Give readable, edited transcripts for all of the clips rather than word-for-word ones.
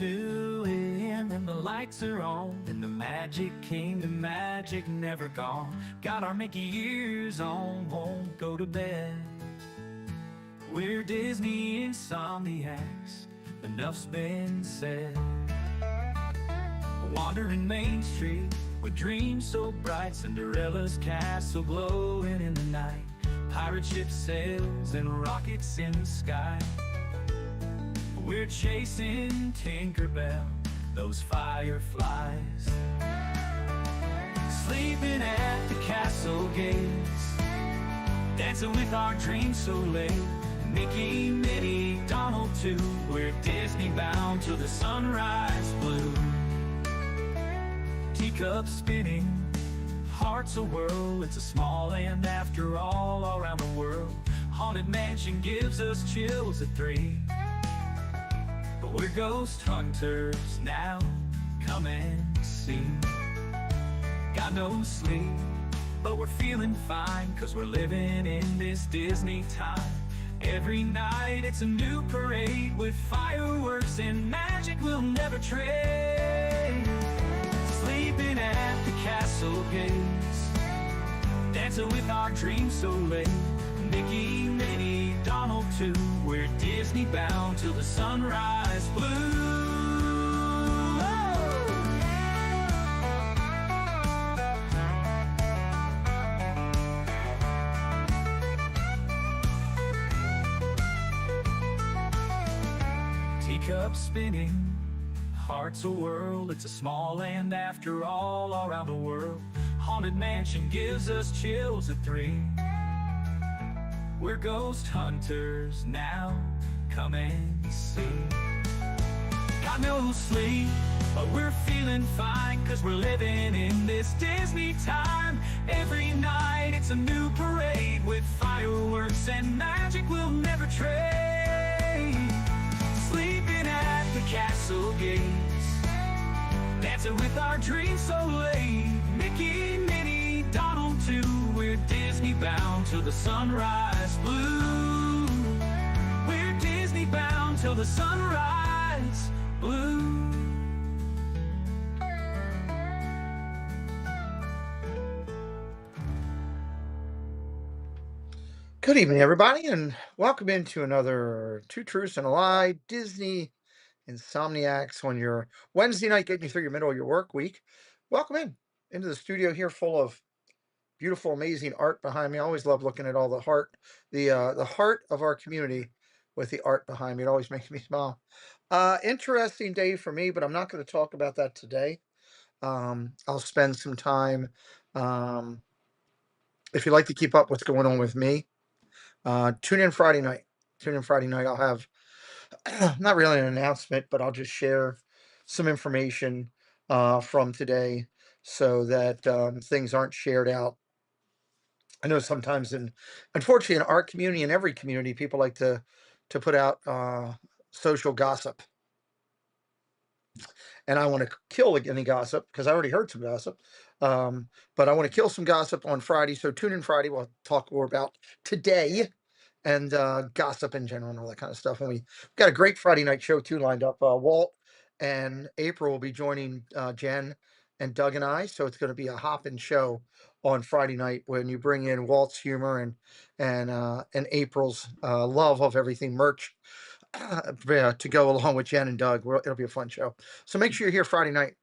2 a.m. and the lights are on. In the Magic Kingdom, magic never gone. Got our Mickey ears on, won't go to bed. We're Disney Insomniacs, enough's been said. Wandering Main Street with dreams so bright, Cinderella's castle glowing in the night. Pirate ship sails and rockets in the sky. We're chasing Tinkerbell, those fireflies. Sleeping at the castle gates, dancing with our dreams so late. Mickey, Minnie, Donald too, we're Disney bound till the sunrise blue. Teacups spinning, hearts a whirl. It's a small land after all around the world. Haunted Mansion gives us chills at 3. But we're ghost hunters now, come and see. Got no sleep, but we're feeling fine, 'cause we're living in this Disney time. Every night it's a new parade with fireworks and magic we'll never trade. Sleeping at the castle gates, dancing with our dreams so late. Mickey, Minnie, Donald too, we're Disney bound till the sunrise blue. Teacups spinning, hearts a whirl. It's a small land after all around the world. Haunted Mansion gives us chills at 3. We're ghost hunters now, come and see. Got no sleep, but we're feeling fine, 'cause we're living in this Disney time. Every night it's a new parade with fireworks and magic we'll never trade. Sleeping at the castle gates, dancing with our dreams so late. Mickey, Minnie, Donald too, we're Disney bound till the sunrise blue. We're Disney bound till the sunrise blue. Good evening, everybody, and welcome into another Two Truths and a Lie Disney Insomniacs on your Wednesday night, getting you through your middle of your work week. Welcome into the studio here, full of beautiful, amazing art behind me. I always love looking at all the heart of our community with the art behind me. It always makes me smile. Interesting day for me, but I'm not going to talk about that today. I'll spend some time. Um, if you'd like to keep up what's going on with me, tune in Friday night. Tune in Friday night. I'll have not really an announcement, but I'll just share some information from today so that things aren't shared out. I know sometimes, unfortunately, in our community and every community, people like to put out social gossip, and I want to kill any gossip because I already heard some gossip. But I want to kill some gossip on Friday. So tune in Friday. We'll talk more about today and gossip in general and all that kind of stuff. And we got a great Friday night show too lined up. Walt and April will be joining Jen and Doug and I. So it's going to be a hopping show on Friday night when you bring in Walt's humor and April's love of everything merch to go along with Jen and Doug. It'll be a fun show. So make sure you're here Friday night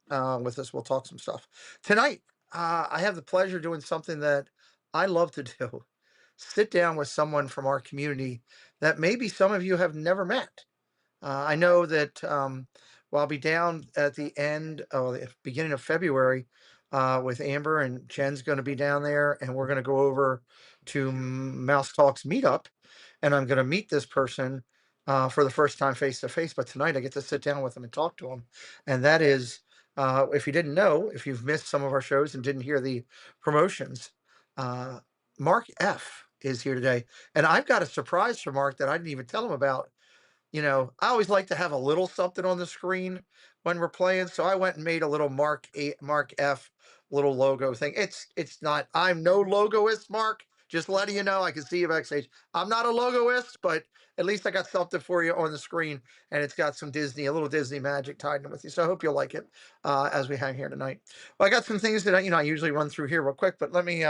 with us. We'll talk some stuff. Tonight, I have the pleasure of doing something that I love to do. Sit down with someone from our community that maybe some of you have never met. I know that I'll be down at the beginning of February with Amber, and Jen's going to be down there, and we're going to go over to Mouse Talks meetup, and I'm going to meet this person for the first time face to face. But tonight I get to sit down with them and talk to them, and that is, if you didn't know, if you've missed some of our shows and didn't hear the promotions, Mark F is here today, and I've got a surprise for Mark that I didn't even tell him about. I always like to have a little something on the screen when we're playing, so I went and made a little Mark F little logo thing. It's not. I'm no logoist, Mark, Just letting you know, I can see you backstage. I'm not a logoist, but at least I got something for you on the screen, and it's got some Disney, a little Disney magic tied in with you. So I hope you'll like it as we hang here tonight. Well, I got some things that I usually run through here real quick, but let me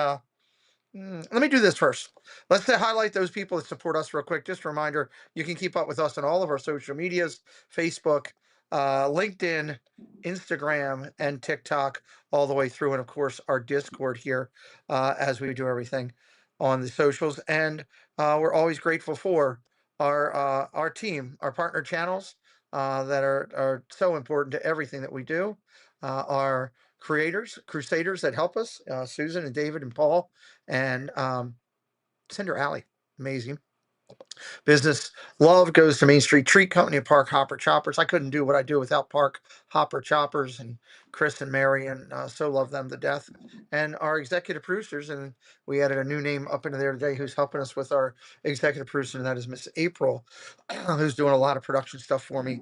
do this first. Let's highlight those people that support us real quick. Just a reminder, you can keep up with us on all of our social medias, Facebook, LinkedIn, Instagram, and TikTok, all the way through. And of course, our Discord here as we do everything on the socials. And we're always grateful for our team, our partner channels that are so important to everything that we do. Our creators, crusaders that help us, Susan and David and Paul and Cinder Alley. Amazing. Business love goes to Main Street Treat Company and Park Hopper Choppers. I couldn't do what I do without Park Hopper Choppers and Chris and Mary, and so love them to death. And our executive producers, and we added a new name up into there today who's helping us with our executive producer, and that is Miss April, who's doing a lot of production stuff for me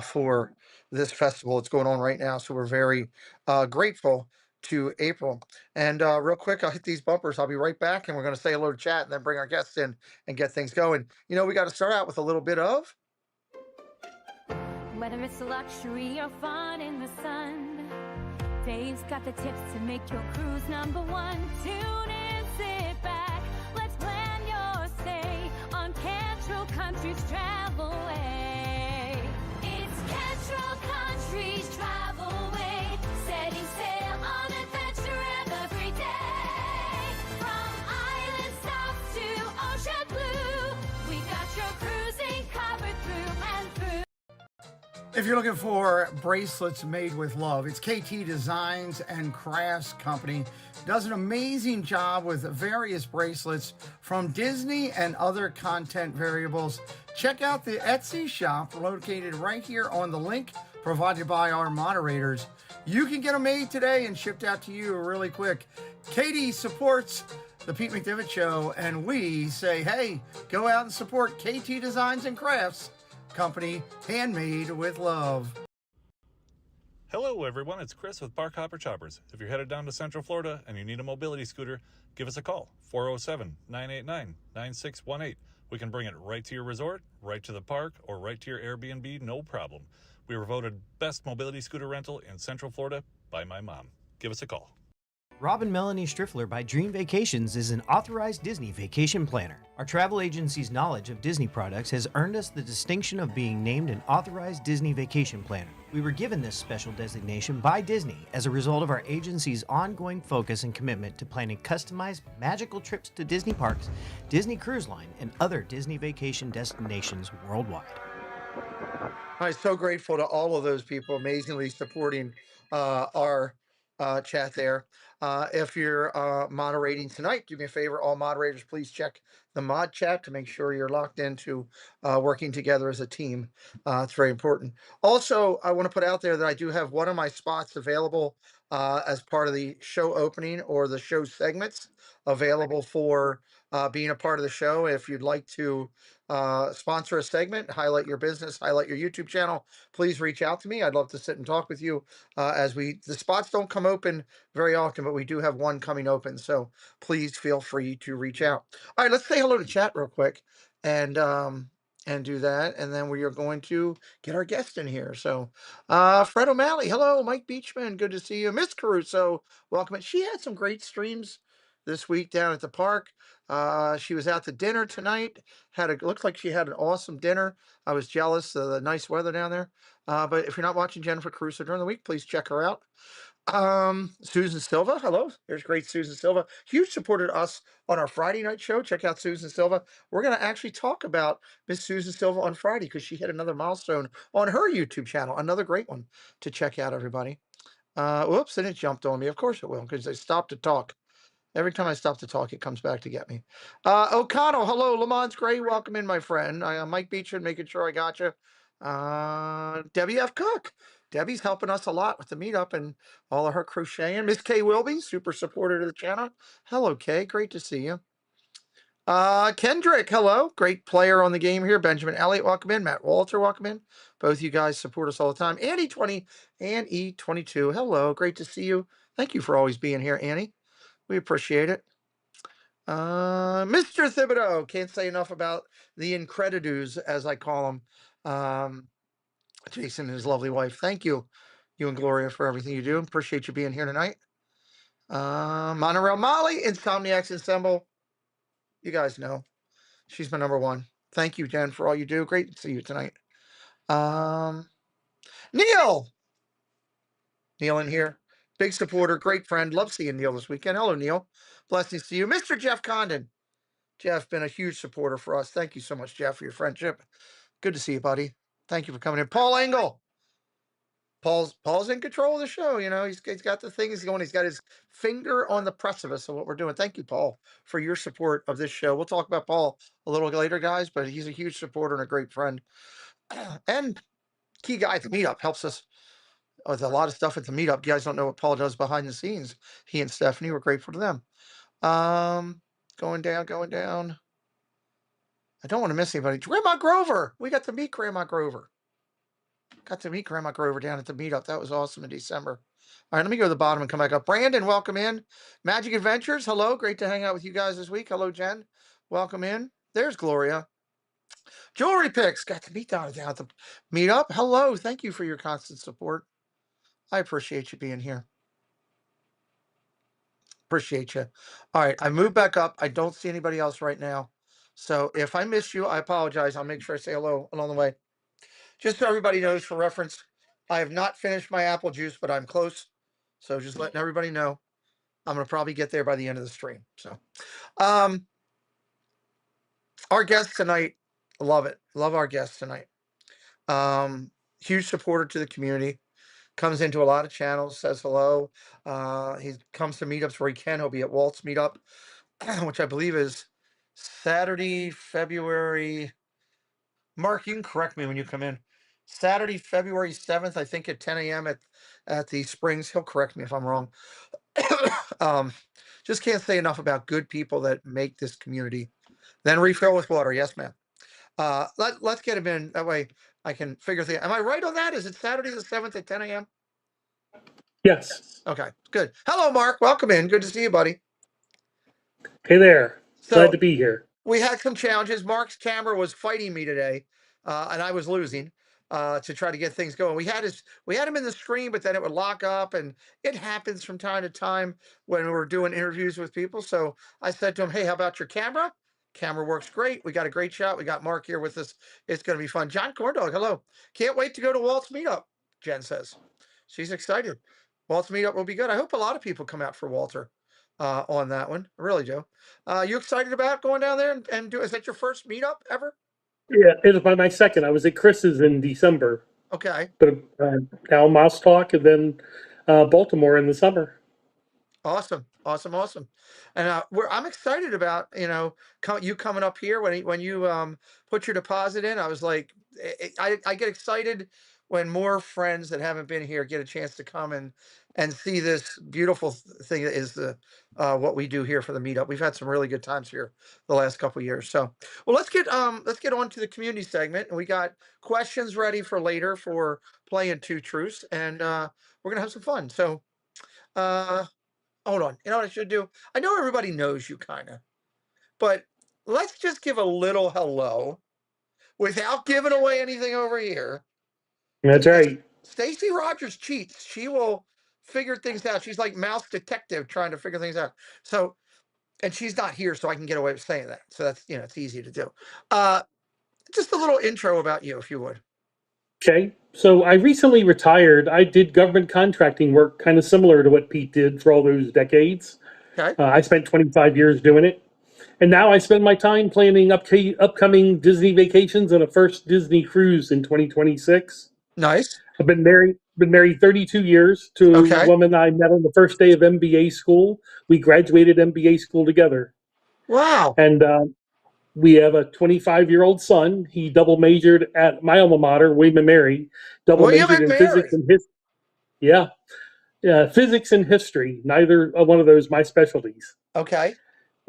for this festival. It's going on right now, so we're very grateful to April. And real quick, I'll hit these bumpers. I'll be right back, and we're going to say hello to chat and then bring our guests in and get things going. We got to start out with a little bit of. Whether it's luxury or fun in the sun, Dave's got the tips to make your cruise number one. Tune in, sit back, let's plan your stay on Cantrell Country's Travelway. It's Cantrell Country's Travelway, setting sail on adventure every day. From island south to ocean blue, we got your cruising covered through and through. If you're looking for bracelets made with love, it's KT Designs and Crafts Company. Does an amazing job with various bracelets from Disney and other content variables. Check out the Etsy shop located right here on the link provided by our moderators. You can get them made today and shipped out to you really quick. Katie supports the Pete McDivitt Show, and we say, hey, go out and support KT Designs and Crafts Company, handmade with love. Hello everyone, it's Chris with Park Hopper Choppers. If you're headed down to Central Florida and you need a mobility scooter, give us a call, 407-989-9618. We can bring it right to your resort, right to the park, or right to your Airbnb, no problem. We were voted best mobility scooter rental in Central Florida by my mom. Give us a call. Rob and Melanie Striffler by Dream Vacations is an authorized Disney vacation planner. Our travel agency's knowledge of Disney products has earned us the distinction of being named an authorized Disney vacation planner. We were given this special designation by Disney as a result of our agency's ongoing focus and commitment to planning customized, magical trips to Disney parks, Disney Cruise Line, and other Disney vacation destinations worldwide. I'm so grateful to all of those people amazingly supporting our chat there. If you're moderating tonight, do me a favor, all moderators, please check the mod chat to make sure you're locked into working together as a team. It's very important. Also, I want to put out there that I do have one of my spots available as part of the show opening or the show segments available for being a part of the show. If you'd like to sponsor a segment, highlight your business, highlight your YouTube channel, please reach out to me. I'd love to sit and talk with you the spots don't come open very often, but we do have one coming open. So please feel free to reach out. All right, let's say hello to chat real quick and do that. And then we are going to get our guest in here. So Fred O'Malley, hello, Mike Beachman, good to see you. Miss Caruso, welcome. She had some great streams this week down at the park. She was out to dinner tonight. Looked like she had an awesome dinner. I was jealous of the nice weather down there. But if you're not watching Jennifer Caruso during the week, please check her out. Susan Silva, hello. There's great Susan Silva. Huge supported us on our Friday night show. Check out Susan Silva. We're going to actually talk about Miss Susan Silva on Friday because she hit another milestone on her YouTube channel. Another great one to check out, everybody. Whoops, and it jumped on me. Of course it will because I stopped to talk. Every time I stop to talk, it comes back to get me. O'Connell, hello. Lamont's Gray, welcome in, my friend. Mike Beechard, making sure I got you. Debbie F. Cook. Debbie's helping us a lot with the meetup and all of her crocheting. Miss Kay Wilby, super supporter of the channel. Hello, Kay. Great to see you. Kendrick, hello. Great player on the game here. Benjamin Elliott, welcome in. Matt Walter, welcome in. Both you guys support us all the time. Annie 20 and E22, hello. Great to see you. Thank you for always being here, Annie. We appreciate it. Mr. Thibodeau, can't say enough about the Incredidos, as I call them. Jason and his lovely wife. Thank you, you and Gloria, for everything you do. Appreciate you being here tonight. Monorail Molly, Insomniacs Ensemble. You guys know she's my number one. Thank you, Jen, for all you do. Great to see you tonight. Neil in here. Big supporter, great friend. Love seeing Neil this weekend. Hello, Neil. Blessings to you. Mr. Jeff Condon. Jeff, been a huge supporter for us. Thank you so much, Jeff, for your friendship. Good to see you, buddy. Thank you for coming in. Paul Engel. Paul's in control of the show. You know, he's got the things going. He's got his finger on the precipice of what we're doing. Thank you, Paul, for your support of this show. We'll talk about Paul a little later, guys, but he's a huge supporter and a great friend. And key guy at the meetup, helps us with a lot of stuff at the meetup. You guys don't know what Paul does behind the scenes. He and Stephanie, were grateful to them. Going down. I don't want to miss anybody. Grandma Grover. We got to meet Grandma Grover. Down at the meetup. That was awesome in December. All right, let me go to the bottom and come back up. Brandon, welcome in. Magic Adventures, hello. Great to hang out with you guys this week. Hello, Jen. Welcome in. There's Gloria. Jewelry Picks. Got to meet down at the meetup. Hello. Thank you for your constant support. I appreciate you being here. Appreciate you. All right, I moved back up. I don't see anybody else right now. So if I miss you, I apologize. I'll make sure I say hello along the way. Just so everybody knows, for reference, I have not finished my apple juice, but I'm close. So just letting everybody know, I'm going to probably get there by the end of the stream. So, our guest tonight, love it. Love our guest tonight. Huge supporter to the community. Comes into a lot of channels, says hello. He comes to meetups where he can. He'll be at Walt's meetup, which I believe is Saturday, February. Mark, you can correct me when you come in. Saturday, February 7th, I think at 10 a.m. at the Springs. He'll correct me if I'm wrong. Just can't say enough about good people that make this community. Then refill with water. Yes, ma'am. Let's get him in. That way I can figure things. Am I right on that? Is it Saturday the 7th at 10 a.m.? Yes. Okay, good. Hello, Mark. Welcome in. Good to see you, buddy. Hey there. So, Glad to be here. We had some challenges. Mark's camera was fighting me today, and I was losing to try to get things going. We had him in the screen, but then it would lock up, and it happens from time to time when we're doing interviews with people. So I said to him, "Hey, how about your camera? Camera works great. We got a great shot. We got Mark here with us. It's going to be fun." John Corndog, hello. Can't wait to go to Walt's meetup. Jen says she's excited. Walt's meetup will be good. I hope a lot of people come out for Walter. On that one, I really do. You excited about going down there and do? Is that your first meetup ever? Yeah, it was my second. I was at Chris's in December, Okay, but now Mouse Talk and then Baltimore in the summer. awesome. And I'm excited about you coming up here when you put your deposit in. I was like, I get excited when more friends that haven't been here get a chance to come and see this beautiful thing that is the what we do here for the meetup. We've had some really good times here the last couple of years. So, well, let's get on to the community segment, and we got questions ready for later for playing Two Truths, and we're gonna have some fun. So, hold on. You know what I should do? I know everybody knows you kind of, but let's just give a little hello without giving away anything over here. That's right. Stacy Rogers cheats. She will figure things out. She's like mouse detective trying to figure things out. So, and she's not here, so I can get away with saying that. So that's, it's easy to do. Just a little intro about you, if you would. Okay. So I recently retired. I did government contracting work, kind of similar to what Pete did for all those decades. Okay. I spent 25 years doing it. And now I spend my time planning upcoming Disney vacations on a first Disney cruise in 2026. Nice. I've been married 32 years to Okay. a woman I met on the first day of MBA school. We graduated MBA school together. Wow. And we have a 25-year-old son. He double majored at my alma mater, William and Mary. William Majored and in physics Mary. and history. Yeah, physics and history. Neither one of those my specialties. Okay.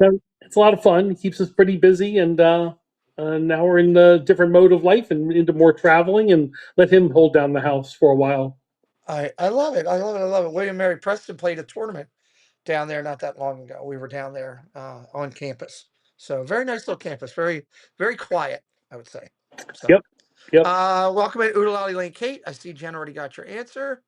So it's a lot of fun. It keeps us pretty busy, and now we're in a different mode of life and into more traveling, and let him hold down the house for a while. I love it. I love it. William and Mary Preston played a tournament down there not that long ago. We were down there on campus. So very nice little campus. Very, very quiet, I would say. So, Yep. Yep. welcome in Oodalali Lane, Kate. I see Jen already got your answer.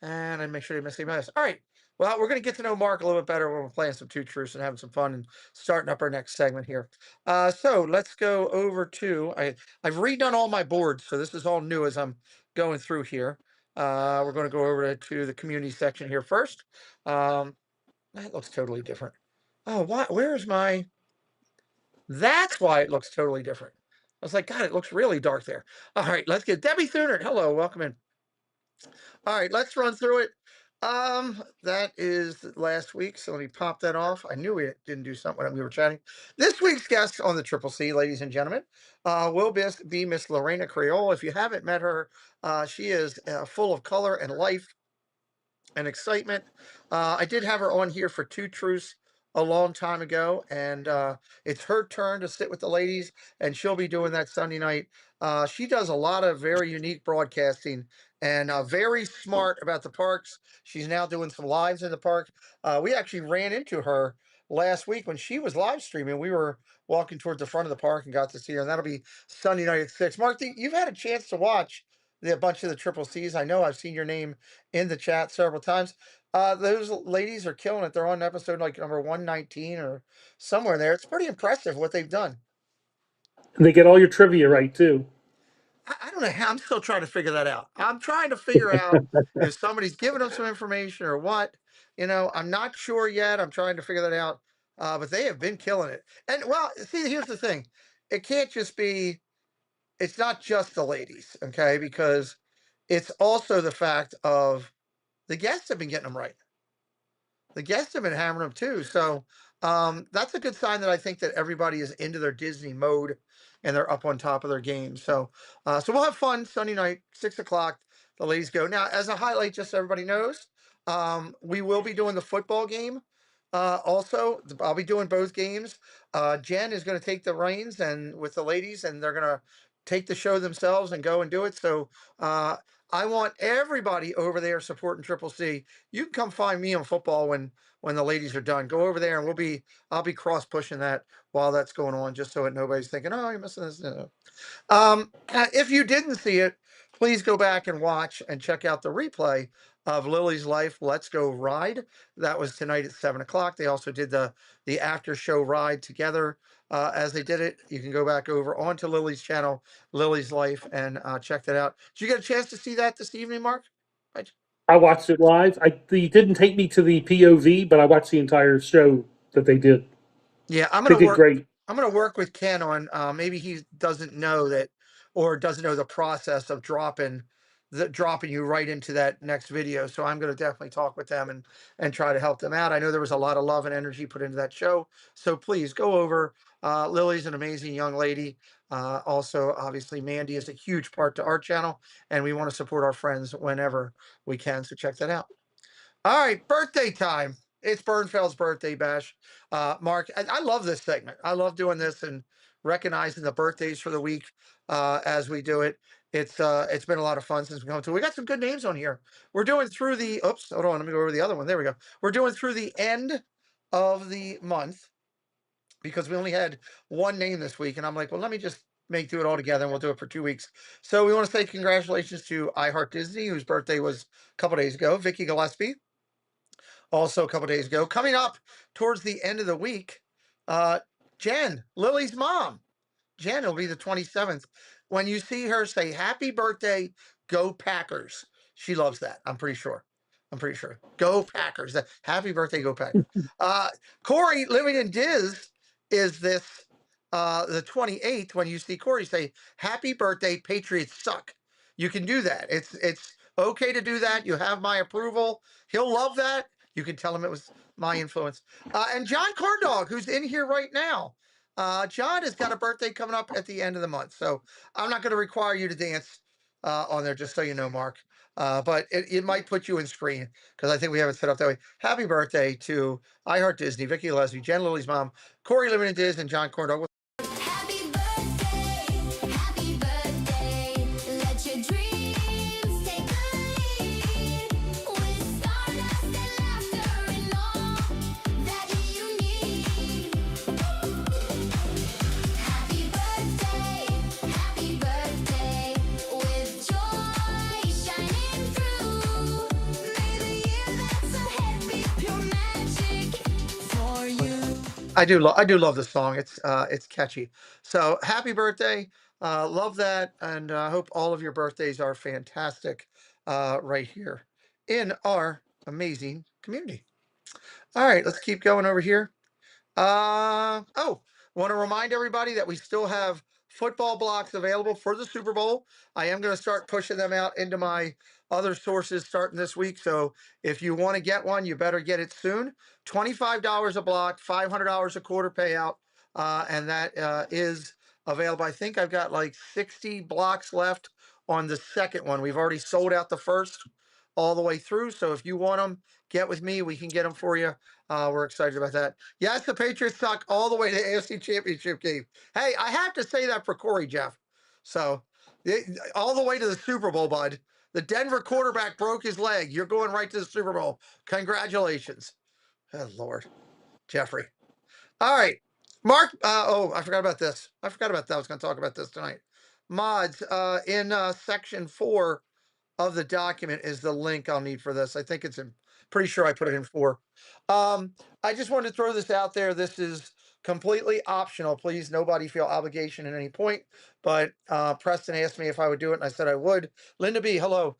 And I make sure you miss anybody else. All right. Well, we're going to get to know Mark a little bit better when we're playing some Two Truths and having some fun and starting up our next segment here. So let's go over to, I've redone all my boards. So this is all new as I'm going through here. We're going to go over to the community section here first. That looks totally different. Oh, where's my, that's why it looks totally different. I was like, God, it looks really dark there. All right, let's get Debbie Thunert. Hello, welcome in. All right, let's run through it. That is last week, so let me pop that off. I knew we didn't do something when we were chatting. This week's guest on the Triple C, ladies and gentlemen, will be Miss Lorena Creole. If you haven't met her, she is full of color and life and excitement. I did have her on here for Two Truths a long time ago, and it's her turn to sit with the ladies, and she'll be doing that Sunday night. She does a lot of very unique broadcasting and very smart about the parks. She's now doing some lives in the park. We actually ran into her last week when she was live streaming. We were walking towards the front of the park and got to see her, and that'll be Sunday night at 6. Mark, you've had a chance to watch a bunch of the Triple Cs. I know I've seen your name in the chat several times. Those ladies are killing it. They're on episode like number 119 or somewhere there. It's pretty impressive what they've done. And they get all your trivia right too. I don't know how. I'm still trying to figure that out. I'm trying to figure out if somebody's giving them some information or what. I'm not sure yet. I'm trying to figure that out. But they have been killing it. And well, see, here's the thing. It can't just be, it's not just the ladies, okay? Because it's also the fact of the guests have been getting them right. The guests have been hammering them too. So that's a good sign that I think that everybody is into their Disney mode and they're up on top of their game. So we'll have fun Sunday night, 6 o'clock. The ladies go. Now, as a highlight, just so everybody knows, we will be doing the football game. Also, I'll be doing both games. Jen is going to take the reins and with the ladies, and they're going to take the show themselves and go and do it. So I want everybody over there supporting Triple C. You can come find me on football when the ladies are done. Go over there and I'll be cross pushing that while that's going on, just so that nobody's thinking, oh, you're missing this. No. If you didn't see it, please go back and watch and check out the replay of Lily's Life Let's Go Ride. That was tonight at 7 o'clock. They also did the after show ride together as they did it. You can go back over onto Lily's channel, Lily's Life, and check that out. Did you get a chance to see that this evening, Mark? I watched it live. They didn't take me to the POV, but I watched the entire show that they did. Yeah, They did great. I'm going to work with Ken on maybe he doesn't know that or doesn't know the process of dropping you right into that next video. So I'm going to definitely talk with them and try to help them out. I know there was a lot of love and energy put into that show. So please go over. Lily's an amazing young lady. Also, obviously, Mandy is a huge part to our channel, and we want to support our friends whenever we can. So check that out. All right, birthday time. It's Bernfeld's birthday bash. Mark, I love this segment. I love doing this and recognizing the birthdays for the week as we do it. It's been a lot of fun since we come to. We got some good names on here. We're doing through the. Oops, hold on. Let me go over the other one. There we go. We're doing through the end of the month because we only had one name this week, and I'm like, well, let me just do it all together, and we'll do it for 2 weeks. So we want to say congratulations to I Heart Disney, whose birthday was a couple days ago. Vicky Gillespie. Also a couple days ago. Coming up towards the end of the week, Jen, Lily's mom. Jen will be the 27th. When you see her, say, happy birthday, go Packers. She loves that, I'm pretty sure. Go Packers. Happy birthday, go Packers. Corey, living in Diz, is this the 28th. When you see Corey, say, happy birthday, Patriots suck. You can do that. It's okay to do that. You have my approval. He'll love that. You can tell him it was my influence. And John Corndog, who's in here right now. John has got a birthday coming up at the end of the month. So I'm not going to require you to dance on there, just so you know, Mark. But it might put you in screen because I think we have it set up that way. Happy birthday to I Heart Disney, Vicky Leslie, Jen Lily's mom, Corey living in Diz, and John Corndog. Happy birthday, let your dreams take the lead. With stardust and laughter and all, I do love the song. It's catchy. So happy birthday. Love that, and hope all of your birthdays are fantastic right here in our amazing community. All right, let's keep going over here. Oh, want to remind everybody that we still have football blocks available for the Super Bowl. I am going to start pushing them out into my other sources starting this week. So if you want to get one, you better get it soon. $25 a block, $500 a quarter payout. And that is available. I think I've got like 60 blocks left on the second one. We've already sold out the first all the way through. So if you want them, get with me. We can get them for you. We're excited about that. Yes, the Patriots suck all the way to the AFC Championship game. Hey, I have to say that for Corey, Jeff. So, all the way to the Super Bowl, bud. The Denver quarterback broke his leg. You're going right to the Super Bowl. Congratulations. Oh, Lord. Jeffrey. All right. Mark. Oh, I forgot about this. I forgot about that. I was going to talk about this tonight. Mods, in section 4 of the document is the link I'll need for this. I think it's in, pretty sure I put it in 4. I just wanted to throw this out there. This is completely optional. Please, nobody feel obligation at any point. But Preston asked me if I would do it, and I said I would. Linda B, hello.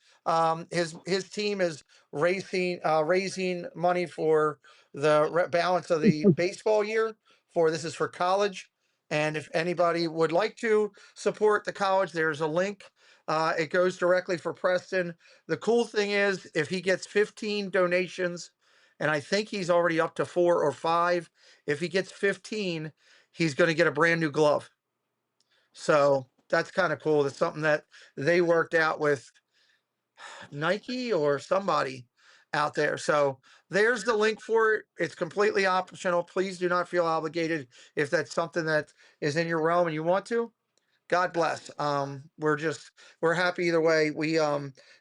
His team is raising money for the balance of the baseball year. This is for college. And if anybody would like to support the college, there's a link. It goes directly for Preston. The cool thing is, if he gets 15 donations, and I think he's already up to 4 or 5, if he gets 15, he's going to get a brand new glove. So that's kind of cool. That's something that they worked out with Nike or somebody out there. So there's the link for it. It's completely optional. Please do not feel obligated if that's something that is in your realm and you want to. God bless. We're happy either way. We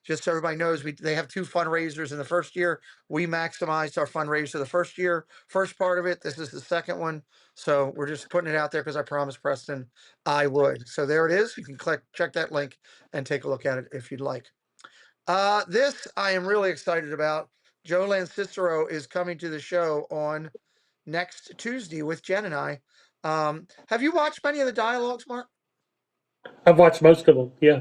just so everybody knows, they have 2 fundraisers in the first year. We maximized our fundraiser the first year, first part of it. This is the second one. So we're just putting it out there because I promised Preston I would. So there it is. You can check that link and take a look at it if you'd like. This I am really excited about. Joe Lancicero is coming to the show on next Tuesday with Jen and I. Have you watched many of the dialogues, Mark? I've watched most of them. Yeah.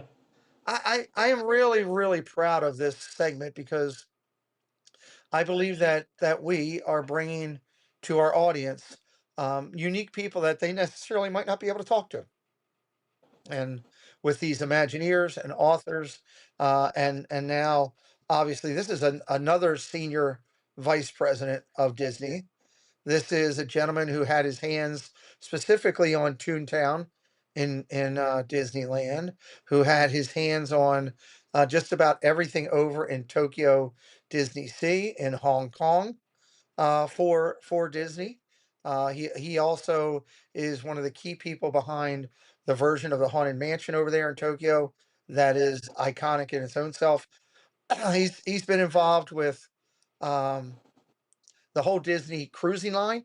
I am really, really proud of this segment because I believe that we are bringing to our audience unique people that they necessarily might not be able to talk to. And with these Imagineers and authors, and now obviously this is another senior vice president of Disney. This is a gentleman who had his hands specifically on Toontown in Disneyland, who had his hands on just about everything over in Tokyo Disney Sea in Hong Kong for Disney. He also is one of the key people behind the version of the Haunted Mansion over there in Tokyo that is iconic in its own self. He's been involved with the whole Disney cruising line,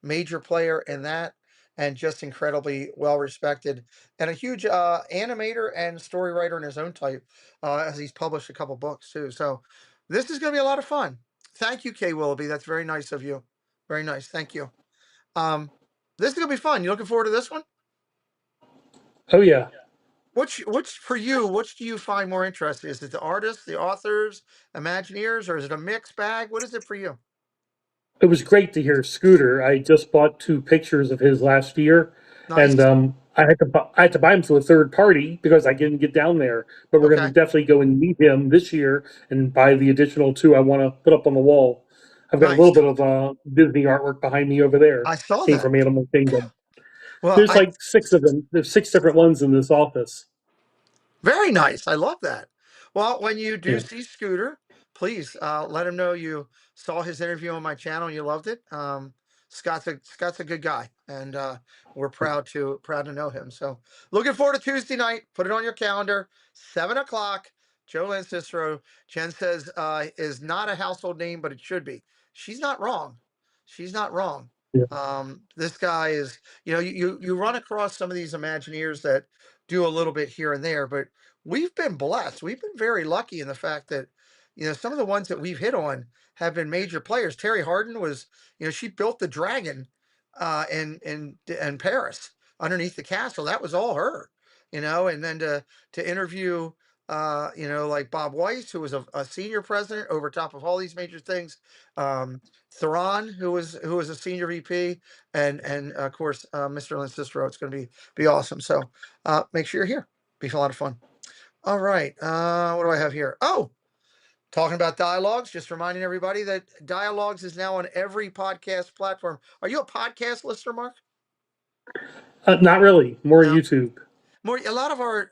major player in that, and just incredibly well respected, and a huge animator and story writer in his own type, as he's published a couple books too. So this is going to be a lot of fun. Thank you, Kay Willoughby. That's very nice of you. Very nice. Thank you. This is going to be fun. You looking forward to this one? Oh yeah. Which for you? Which do you find more interesting? Is it the artists, the authors, Imagineers, or is it a mixed bag? What is it for you? It was great to hear Scooter. I just bought 2 pictures of his last year, Nice. and I had to buy them to a third party because I didn't get down there. But we're going Okay. to definitely go and meet him this year and buy the additional 2 I want to put up on the wall. I've got a Nice. little bit of Disney artwork behind me over there. I saw Came that. from Animal Kingdom. Well, There's like 6 of them. There's 6 different ones in this office. very nice. I love that. Well, when you do Yeah. see Scooter, please let him know you saw his interview on my channel and you loved it. Scott's a good guy, and we're proud to know him. So looking forward to Tuesday night. Put it on your calendar, 7:00. Joe Lancicero. Jen says is not a household name, but it should be. She's not wrong. She's not wrong. Yeah. This guy is, you run across some of these Imagineers that do a little bit here and there, but we've been blessed. We've been very lucky in the fact that, some of the ones that we've hit on have been major players. Terry Harden was, she built the dragon in Paris underneath the castle. That was all her, and then to interview like Bob Weiss, who was a senior president over top of all these major things, Theron, who was a senior VP, and of course Mr. Lynn Cicero. It's going to be awesome. So make sure you're here. Be a lot of fun. All right. What do I have here? Oh, talking about Dialogues, just reminding everybody that Dialogues is now on every podcast platform. Are you a podcast listener, Mark? Not really. More No. YouTube. A lot of our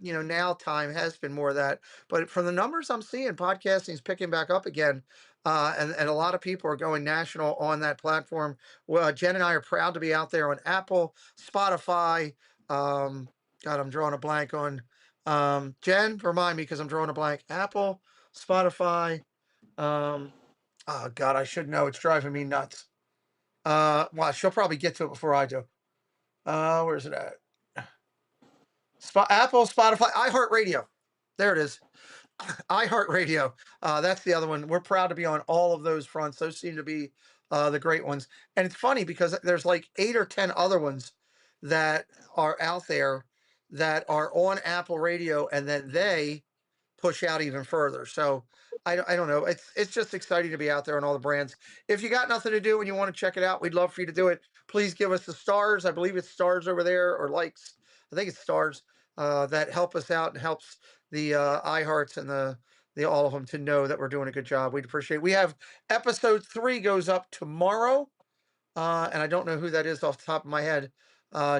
now time has been more of that, but from the numbers I'm seeing, podcasting is picking back up again, and a lot of people are going national on that platform. Well, Jen and I are proud to be out there on Apple, Spotify. God, I'm drawing a blank on Jen. Remind me, because I'm drawing a blank. Apple, Spotify. Oh God, I should know. It's driving me nuts. Well, she'll probably get to it before I do. Where's it at? Apple, Spotify, iHeartRadio. There it is. iHeartRadio. That's the other one. We're proud to be on all of those fronts. Those seem to be the great ones. And it's funny because there's like 8 or 10 other ones that are out there that are on Apple Radio, and then they push out even further. So I don't know. It's just exciting to be out there on all the brands. If you got nothing to do and you want to check it out, we'd love for you to do it. Please give us the stars. I believe it's stars over there, or likes. I think it's stars that help us out and helps the iHearts and the all of them to know that we're doing a good job. We'd appreciate it. We have episode 3 goes up tomorrow. And I don't know who that is off the top of my head.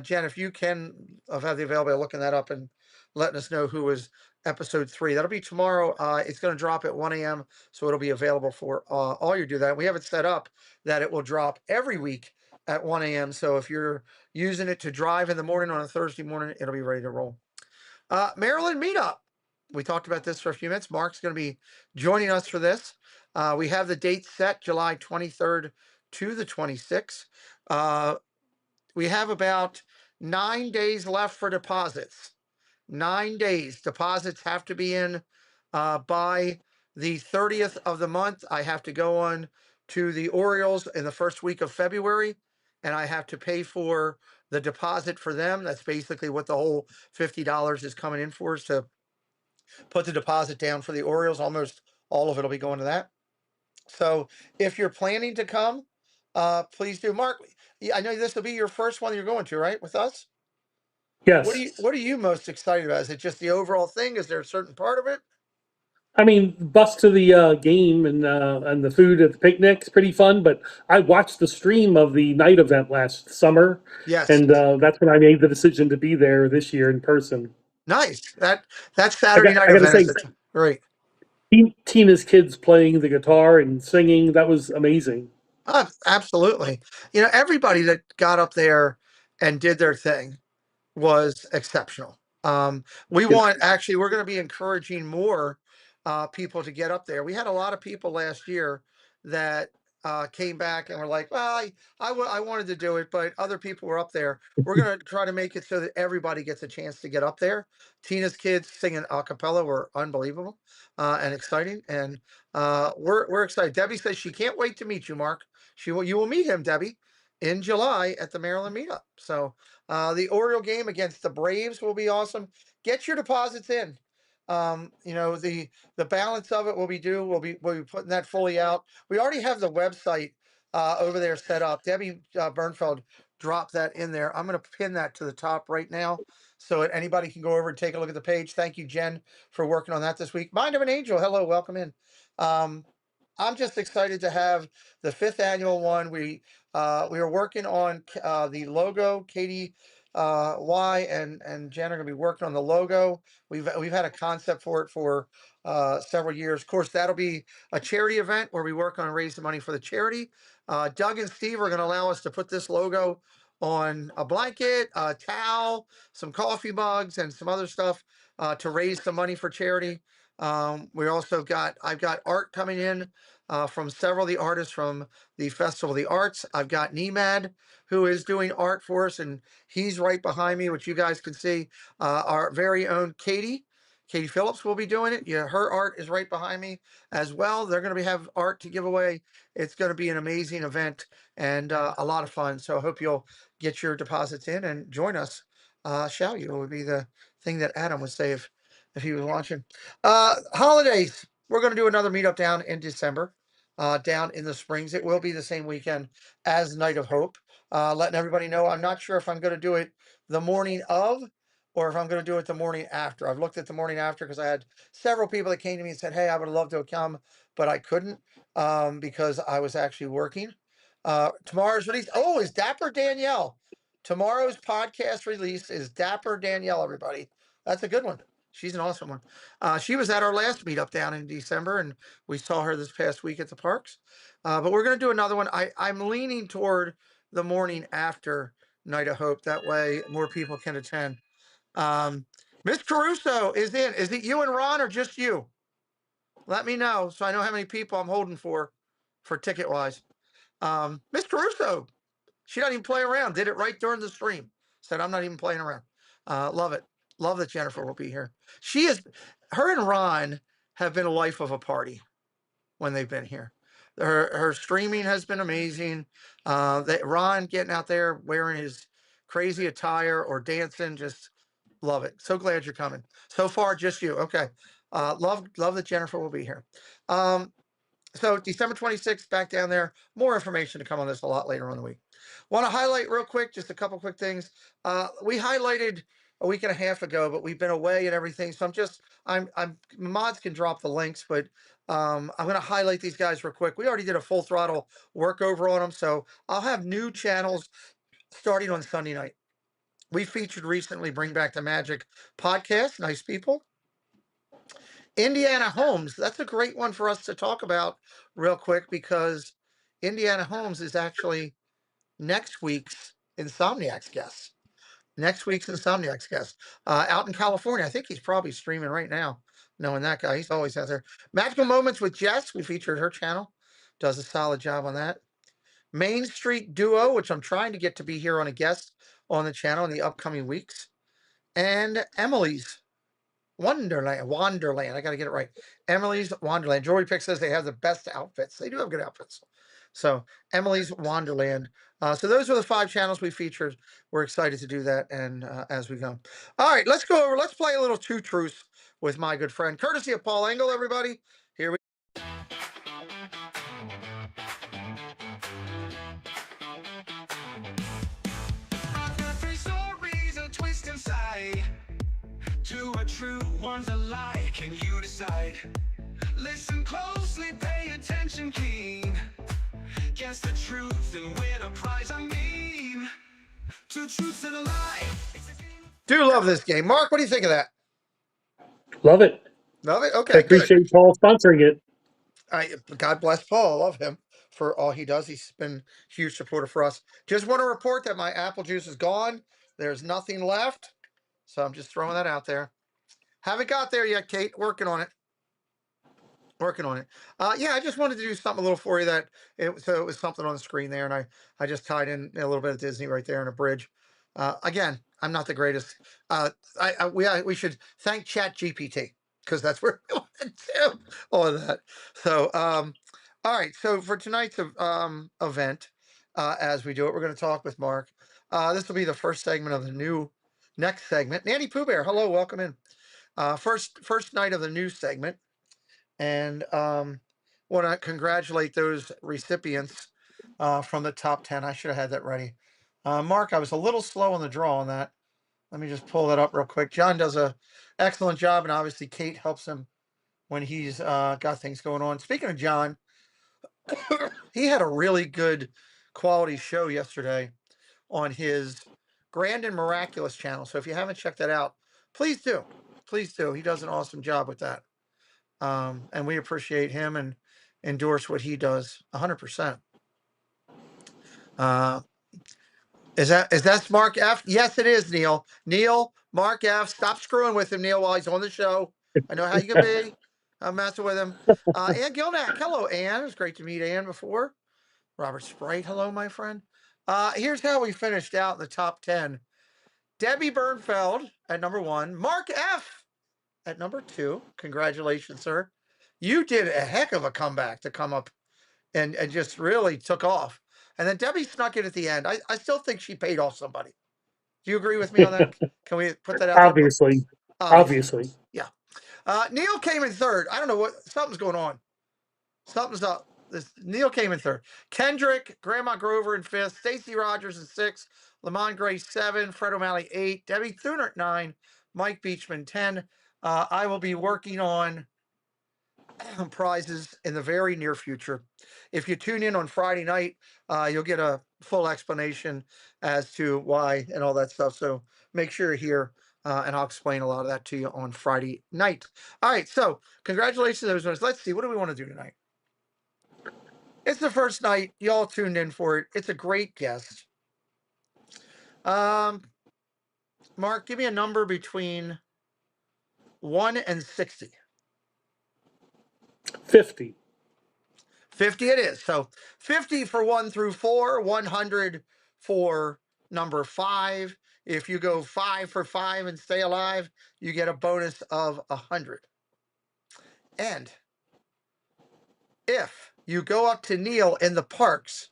Jen, if you can have the availability of looking that up and letting us know who is episode 3. That'll be tomorrow. It's going to drop at 1 a.m. So it'll be available for all you do that. We have it set up that it will drop every week at 1 a.m. So if you're using it to drive in the morning on a Thursday morning, it'll be ready to roll. Maryland meetup. We talked about this for a few minutes. Mark's going to be joining us for this. We have the date set, July 23rd to the 26th. We have about 9 days left for deposits. 9 days. Deposits have to be in by the 30th of the month. I have to go on to the Orioles in the first week of February, and I have to pay for the deposit for them. That's basically what the whole $50 is coming in for, is to put the deposit down for the Orioles. Almost all of it will be going to that. So if you're planning to come, please do. Mark, I know this will be your first one you're going to, right, with us? Yes. What are you most excited about? Is it just the overall thing? Is there a certain part of it? I mean, bus to the game and the food at the picnic's pretty fun. But I watched the stream of the night event last summer. Yes. And that's when I made the decision to be there this year in person. Nice. That Saturday night I gotta event say, is great. Tina's kids playing the guitar and singing, that was amazing. Absolutely. Everybody that got up there and did their thing was exceptional. We're going to be encouraging more people to get up there. We had a lot of people last year that came back and were like, well, I wanted to do it, but other people were up there. We're going to try to make it so that everybody gets a chance to get up there. Tina's kids singing a cappella were unbelievable and exciting. And we're excited. Debbie says she can't wait to meet you, Mark. You will meet him, Debbie, in July at the Maryland meetup. So the Oriole game against the Braves will be awesome. Get your deposits in. The balance of it will be due. We'll be putting that fully out. We already have the website over there set up. Debbie Bernfeld dropped that in there. I'm going to pin that to the top right now so that anybody can go over and take a look at the page. Thank you, Jen, for working on that this week. Mind of an Angel. Hello, welcome in. I'm just excited to have the 5th annual one. We are working on the logo. Katie Y and Jen are going to be working on the logo. We've had a concept for it for several years. Of course, that'll be a charity event where we work on raising money for the charity. Doug and Steve are going to allow us to put this logo on a blanket, a towel, some coffee mugs, and some other stuff to raise some money for charity. I've got art coming in from several of the artists from the Festival of the Arts. I've got Nemad, who is doing art for us, and he's right behind me, which you guys can see. Our very own Katie Katie Phillips will be doing it. Yeah, her art is right behind me as well. They're going to have art to give away. It's going to be an amazing event and a lot of fun. So I hope you'll get your deposits in and join us. Shall you? It would be the thing that Adam would say if he was watching. Holidays. We're going to do another meetup down in December, down in the Springs. It will be the same weekend as Night of Hope. Letting everybody know, I'm not sure if I'm going to do it the morning of or if I'm going to do it the morning after. I've looked at the morning after because I had several people that came to me and said, hey, I would love to come, but I couldn't because I was actually working. Tomorrow's release. Oh, is Dapper Danielle. Tomorrow's podcast release is Dapper Danielle, everybody. That's a good one. She's an awesome one. She was at our last meetup down in December, and we saw her this past week at the parks. But we're going to do another one. I'm leaning toward the morning after Night of Hope. That way more people can attend. Miss Caruso is in. Is it you and Ron or just you? Let me know so I know how many people I'm holding for ticket wise. Miss Caruso, she doesn't even play around. Did it right during the stream. Said I'm not even playing around. Love it. Love that Jennifer will be here. Her and Ron have been a life of a party when they've been here. Her streaming has been amazing. Ron getting out there wearing his crazy attire or dancing, just love it. So glad you're coming. So far, just you. Okay. Love that Jennifer will be here. So December 26th, back down there. More information to come on this a lot later on in the week. Want to highlight real quick, just a couple quick things. We highlighted a week and a half ago, but we've been away and everything. So I'm mods can drop the links, but I'm going to highlight these guys real quick. We already did a full throttle workover on them, so I'll have new channels starting on Sunday night. We featured recently Bring Back the Magic podcast. Nice people. Indiana Homes. That's a great one for us to talk about real quick because Indiana Homes is actually next week's Insomniacs guest. Next week's Insomniacs guest. Out in California. I think he's probably streaming right now. Knowing that guy, he's always out there. Magical Moments with Jess. We featured her channel. Does a solid job on that. Main Street Duo, which I'm trying to get to be here on a guest on the channel in the upcoming weeks. And Emily's Wonderland. I got to get it right. Emily's Wonderland. Jewelry Pick says they have the best outfits. They do have good outfits. So Emily's Wonderland. So those are the 5 channels we featured. We're excited to do that, and as we go. All right, let's go over. Let's play a little Two Truths with my good friend, courtesy of Paul Engel. Everybody, here we. Two are true, one's a lie. Can you decide? Listen closely, pay attention keen. Guess the truth and win a prize. I mean, 2 truths and a lie. Do love this game. Mark, what do you think of that? Love it. Love it? I Okay, good. appreciate Paul sponsoring it. God bless Paul. I love him for all he does. He's been a huge supporter for us. Just want to report that my apple juice is gone. There's nothing left. So I'm just throwing that out there. Haven't got there yet, Kate. Working on it. Yeah, I just wanted to do something a little for you so it was something on the screen there, and I just tied in a little bit of Disney right there in a bridge. Again, I'm not the greatest. We should thank ChatGPT because that's where we want to do all of that. So, all right. So for tonight's event, as we do it, we're going to talk with Mark. This will be the first segment of the new next segment. Nanny Pooh Bear, hello, welcome in. First night of the new segment, and want to congratulate those recipients from the top 10. I should have had that ready. Mark, I was a little slow on the draw on that. Let me just pull that up real quick. John does a excellent job, and obviously Kate helps him when he's got things going on. Speaking of John, he had a really good quality show yesterday on his Grand and Miraculous channel. So if you haven't checked that out, please do. Please do. He does an awesome job with that. And we appreciate him and endorse what he does 100%. Is that Mark F? Yes, it is, Neil. Neil, Mark F. Stop screwing with him, Neil, while he's on the show. I know how you can be. I'm messing with him. Ann Gilnack. Hello, Ann. It was great to meet Ann before. Robert Sprite. Hello, my friend. Here's how we finished out in the top 10. Debbie Bernfeld at number 1. Mark F at number 2. Congratulations, sir. You did a heck of a comeback to come up and just really took off. And then Debbie snuck it at the end. I still think she paid off somebody. Do you agree with me on that? Can we put that out there? Obviously. Obviously. Obviously. Yeah. Neil came in 3rd. I don't know what, something's going on. Something's up. Neil came in 3rd. Kendrick, Grandma Grover in 5th. Stacy Rogers in 6th. Lamont Gray 7. Fred O'Malley 8. Debbie Thuner at 9. Mike Beachman 10. I will be working on prizes in the very near future. If you tune in on Friday night, you'll get a full explanation as to why and all that stuff. So make sure you're here, and I'll explain a lot of that to you on Friday night. All right, so congratulations to those ones. Let's see, what do we want to do tonight? It's the first night. Y'all tuned in for it. It's a great guest. Mark, give me a number between 1 and 60. 50. 50 it is. So 50 for 1 through 4, 100 for number 5. If you go 5 for 5 and stay alive, you get a bonus of 100. And if you go up to Neil in the parks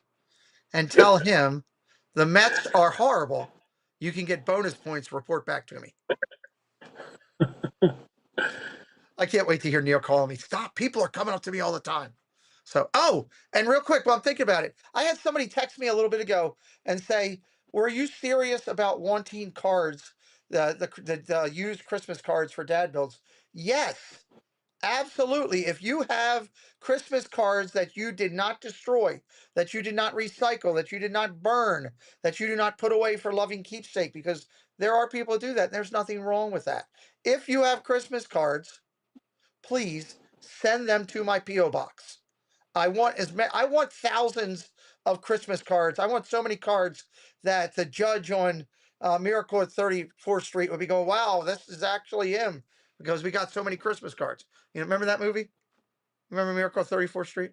and tell him the Mets are horrible, you can get bonus points. Report back to me. I can't wait to hear Neil calling me. Stop. People are coming up to me all the time. So, oh, and real quick, while I'm thinking about it, I had somebody text me a little bit ago and say, were you serious about wanting cards, the used Christmas cards for dad builds? Yes, absolutely. If you have Christmas cards that you did not destroy, that you did not recycle, that you did not burn, that you do not put away for loving keepsake, because there are people who do that, and there's nothing wrong with that. If you have Christmas cards, please send them to my P.O. box. I want thousands of Christmas cards. I want so many cards that the judge on Miracle at 34th Street would be going, wow, this is actually him, because we got so many Christmas cards. You know, remember that movie? Remember Miracle at 34th Street,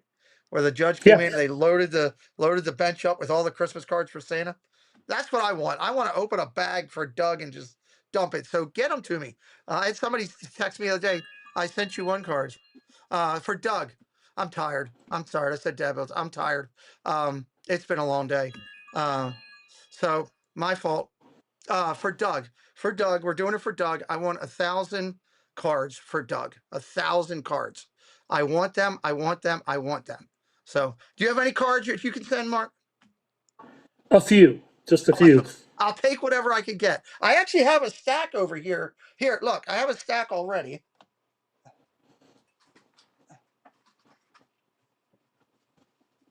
where the judge came in and they loaded the bench up with all the Christmas cards for Santa? That's what I want. I want to open a bag for Doug and just dump it. So get them to me. I had somebody text me the other day. I sent you 1 card for Doug. I'm tired. I'm sorry. I said Dad Bills. I'm tired. It's been a long day. So my fault. For Doug. For Doug. We're doing it for Doug. I want 1,000 cards for Doug. 1,000 cards. I want them. I want them. I want them. So do you have any cards you can send, Mark? A few. Just a few. I'll take whatever I can get. I actually have a stack over here. Here, look. I have a stack already.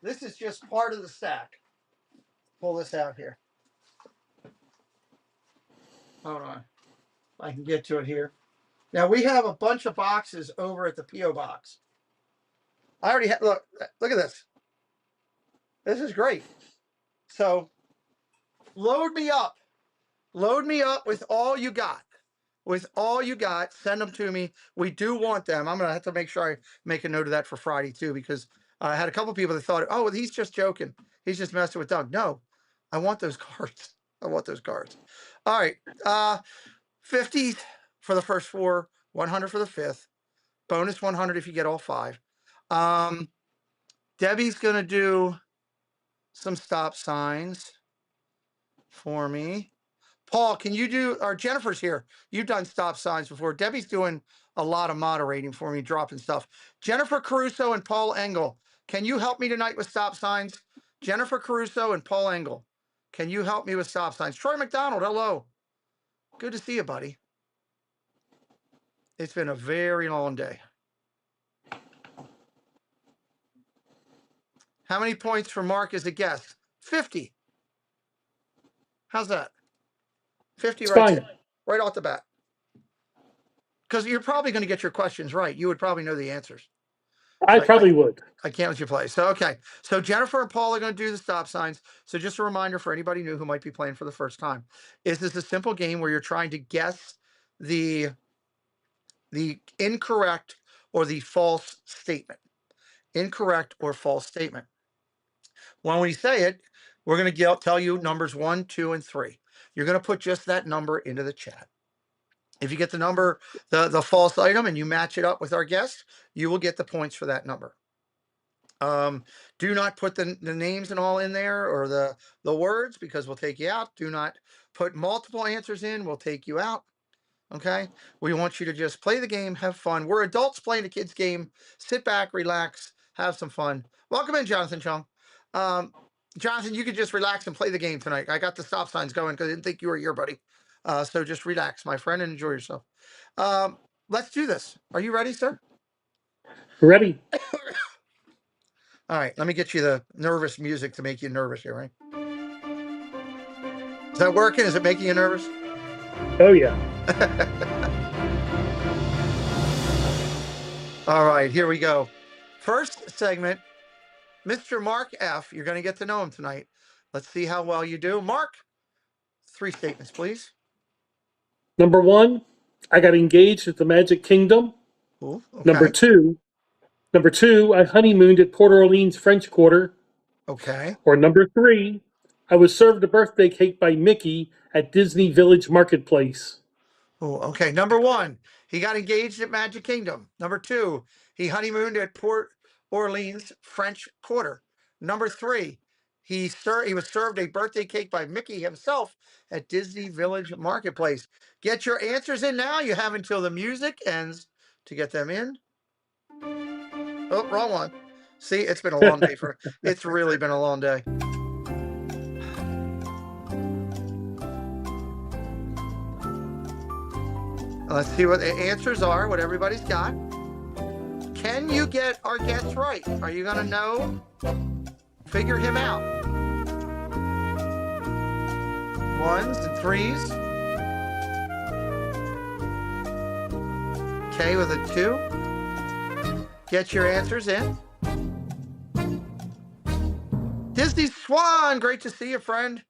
This is just part of the stack. Pull this out here. Hold on. I can get to it here. Now we have a bunch of boxes over at the P.O. box. I already have, look at this. This is great. So load me up. Load me up with all you got. With all you got, send them to me. We do want them. I'm going to have to make sure I make a note of that for Friday too, because I had a couple people that thought, oh, well, he's just joking. He's just messing with Doug. No, I want those cards. I want those cards. All right. 50 for the first 4, 100 for the 5th. Bonus 100 if you get all 5. Debbie's going to do some stop signs for me. Paul, can you do, or Jennifer's here. You've done stop signs before. Debbie's doing a lot of moderating for me, dropping stuff. Jennifer Caruso and Paul Engel, can you help me tonight with stop signs? Jennifer Caruso and Paul Engel, can you help me with stop signs? Troy McDonald, hello. Good to see you, buddy. It's been a very long day. How many points for Mark as a guest? 50. How's that? 50 right there, right off the bat. Because you're probably going to get your questions right. You would probably know the answers. I probably would. I can't let you play. So, okay. So Jennifer and Paul are going to do the stop signs. So just a reminder for anybody new who might be playing for the first time. Is this a simple game where you're trying to guess the incorrect or the false statement? Incorrect or false statement. When we say it, we're going to tell you numbers 1, 2, and 3. You're going to put just that number into the chat. If you get the number, the false item, and you match it up with our guest, you will get the points for that number. Do not put the names and all in there, or the words, because we'll take you out. Do not put multiple answers in. We'll take you out. Okay. We want you to just play the game, have fun. We're adults playing a kid's game. Sit back, relax, have some fun. Welcome in, Jonathan Chung. Jonathan, you could just relax and play the game tonight. I got the stop signs going because I didn't think you were here, buddy. So just relax, my friend, and enjoy yourself. Let's do this. Are you ready, sir? Ready? All right. Let me get you the nervous music to make you nervous here, right? Is that working? Is it making you nervous? Oh, yeah. All right, here we go. First segment, Mr. Mark F. You're going to get to know him tonight. Let's see how well you do. Mark, 3 statements, please. Number 1, I got engaged at the Magic Kingdom. Ooh, okay. Number two, I honeymooned at Port Orleans French Quarter. Okay. Or number 3, I was served a birthday cake by Mickey at Disney Village Marketplace. Ooh, okay. Number 1, he got engaged at Magic Kingdom. Number 2, he honeymooned at Port Orleans French Quarter. Number 3, he was served a birthday cake by Mickey himself at Disney Village Marketplace. Get your answers in now. You have until the music ends to get them in. Oh, wrong one. See, it's been a long day it's really been a long day. Let's see what the answers are, what everybody's got. Can you get our guess right? Are you going to know? Figure him out. 1s and 3s. K with a 2. Get your answers in. Disney Swan, great to see you, friend.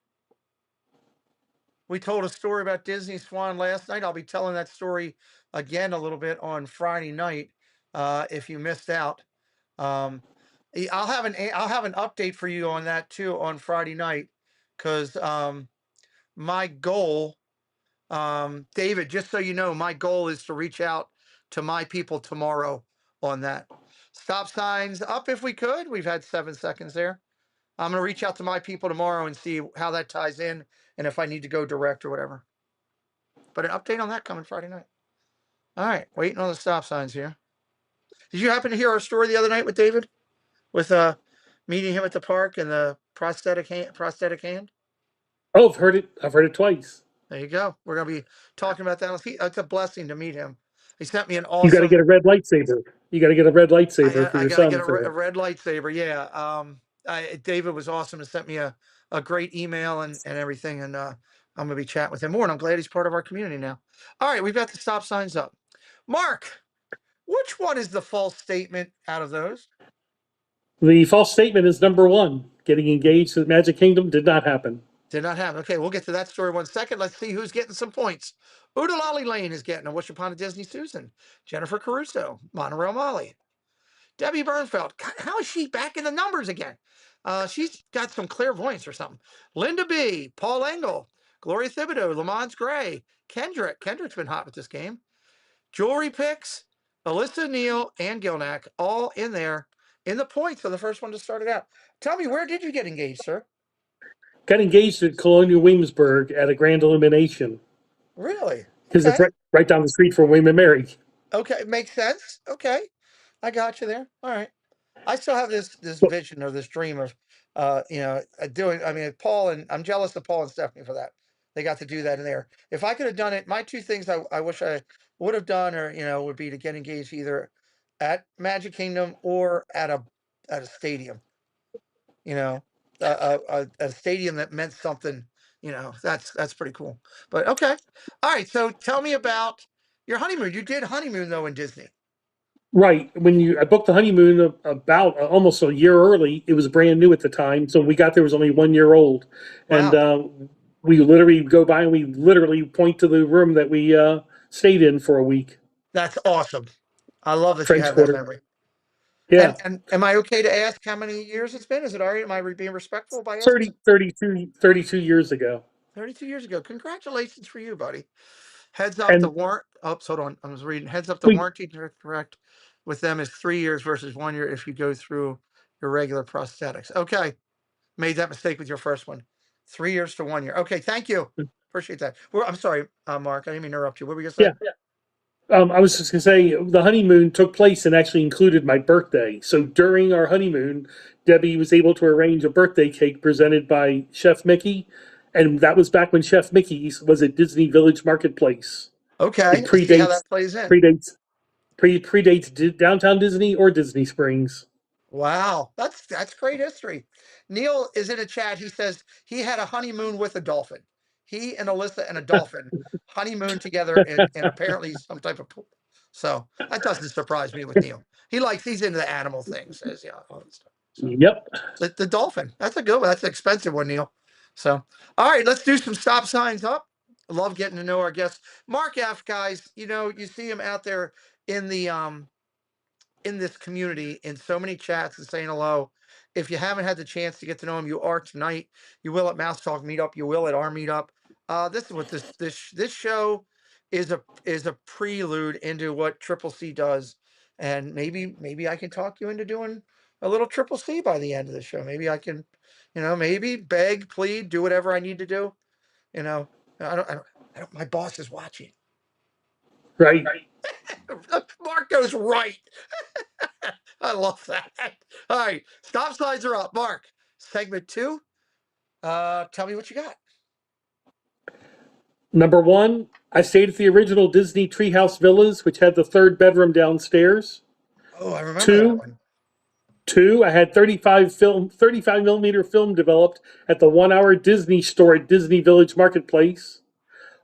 We told a story about Disney Swan last night. I'll be telling that story again a little bit on Friday night. If you missed out, I'll have an update for you on that too on Friday night, because my goal, David, just so you know, my goal is to reach out to my people tomorrow on that. Stop signs up if we could. We've had 7 seconds there. I'm going to reach out to my people tomorrow and see how that ties in, and if I need to go direct or whatever. But an update on that coming Friday night. All right, waiting on the stop signs here. Did you happen to hear our story the other night with David, with meeting him at the park and the prosthetic hand? Oh, I've heard it twice. There you go. We're going to be talking about that. It's a blessing to meet him. He sent me an You got to awesome. get a red lightsaber. You got to get a red lightsaber for I your gotta son. get a red lightsaber. Yeah. David was awesome and sent me a great email and everything. And I'm going to be chatting with him more. And I'm glad he's part of our community now. All right. We've got the stop signs up. Mark, which one is the false statement out of those? The false statement is number 1. Getting engaged at Magic Kingdom did not happen. Did not happen. Okay, we'll get to that story 1 second. Let's see who's getting some points. Oodalali Lane is getting a Wish Upon a Disney Susan. Jennifer Caruso, Monorail Molly. Debbie Bernfeld. God, how is she back in the numbers again? She's got some clairvoyance or something. Linda B, Paul Engel, Gloria Thibodeau, Lamont Gray, Kendrick. Kendrick's been hot with this game. Jewelry Picks, Alyssa Neal, and Gilnack, all in there in the points for the first one to start it out. Tell me, where did you get engaged, sir? Got engaged at Colonial Williamsburg at a grand illumination. Really? Because it's right down the street from William and Mary. Okay, makes sense. Okay, I got you there. All right. I still have this vision or this dream of, doing. I mean, Paul, and I'm jealous of Paul and Stephanie for that. They got to do that in there. If I could have done it, my 2 things I wish I would have done, or would be to get engaged either at Magic Kingdom or at a stadium. A stadium that meant something. That's pretty cool. But okay, all right. So tell me about your honeymoon. You did honeymoon though in Disney. Right. I booked the honeymoon about almost a year early. It was brand new at the time. So when we got there, it was only 1 year old. Wow. And we literally go by and we literally point to the room that we stayed in for a week. That's awesome. I love that French you have Quarter. that memory. Yeah. And am I okay to ask how many years it's been? Is it all right? Am I being respectful by asking? 32 years ago. 32 years ago. Congratulations for you, buddy. Heads up, the And warrant. Oops, hold on. I was reading. Heads up, the we, warranty correct with them is 3 years versus 1 year if you go through your regular prosthetics. Okay, made that mistake with your first one. 3 years to 1 year. Okay, thank you. Appreciate that. Well, I'm sorry, Mark. I didn't mean to interrupt you. What were you gonna say? yeah, I was just gonna say the honeymoon took place and actually included my birthday. So during our honeymoon, Debbie was able to arrange a birthday cake presented by Chef Mickey, and that was back when Chef Mickey's was at Disney Village Marketplace. Okay, It let's see how predates that plays in. predates predates downtown Disney or Disney Springs. Wow, that's great history. Neil is in a chat. He says he had a honeymoon with a dolphin. He and Alyssa and a dolphin honeymoon together in apparently some type of pool. So that doesn't surprise me with Neil. He's into the animal things, says yeah, all that stuff. So Yep. the dolphin. That's a good one. That's an expensive one, Neil. So all right, let's do some stop signs up. I love getting to know our guests. Mark F, guys, you see him out there in the in this community in so many chats and saying hello. If you haven't had the chance to get to know him, you are tonight. You will at Mouse Talk meetup. You will at our meetup. This is what this show is a prelude into what Triple C does, and maybe I can talk you into doing a little Triple C by the end of the show. Maybe I can, maybe beg, plead, do whatever I need to do. I don't. My boss is watching. Right. Mark goes right. I love that. All right, stop signs are up. Mark, segment 2. Tell me what you got. Number one, I stayed at the original Disney Treehouse Villas, which had the third bedroom downstairs. Oh, I remember that Two, one. I had 35 millimeter film developed at the 1 hour Disney store at Disney Village Marketplace.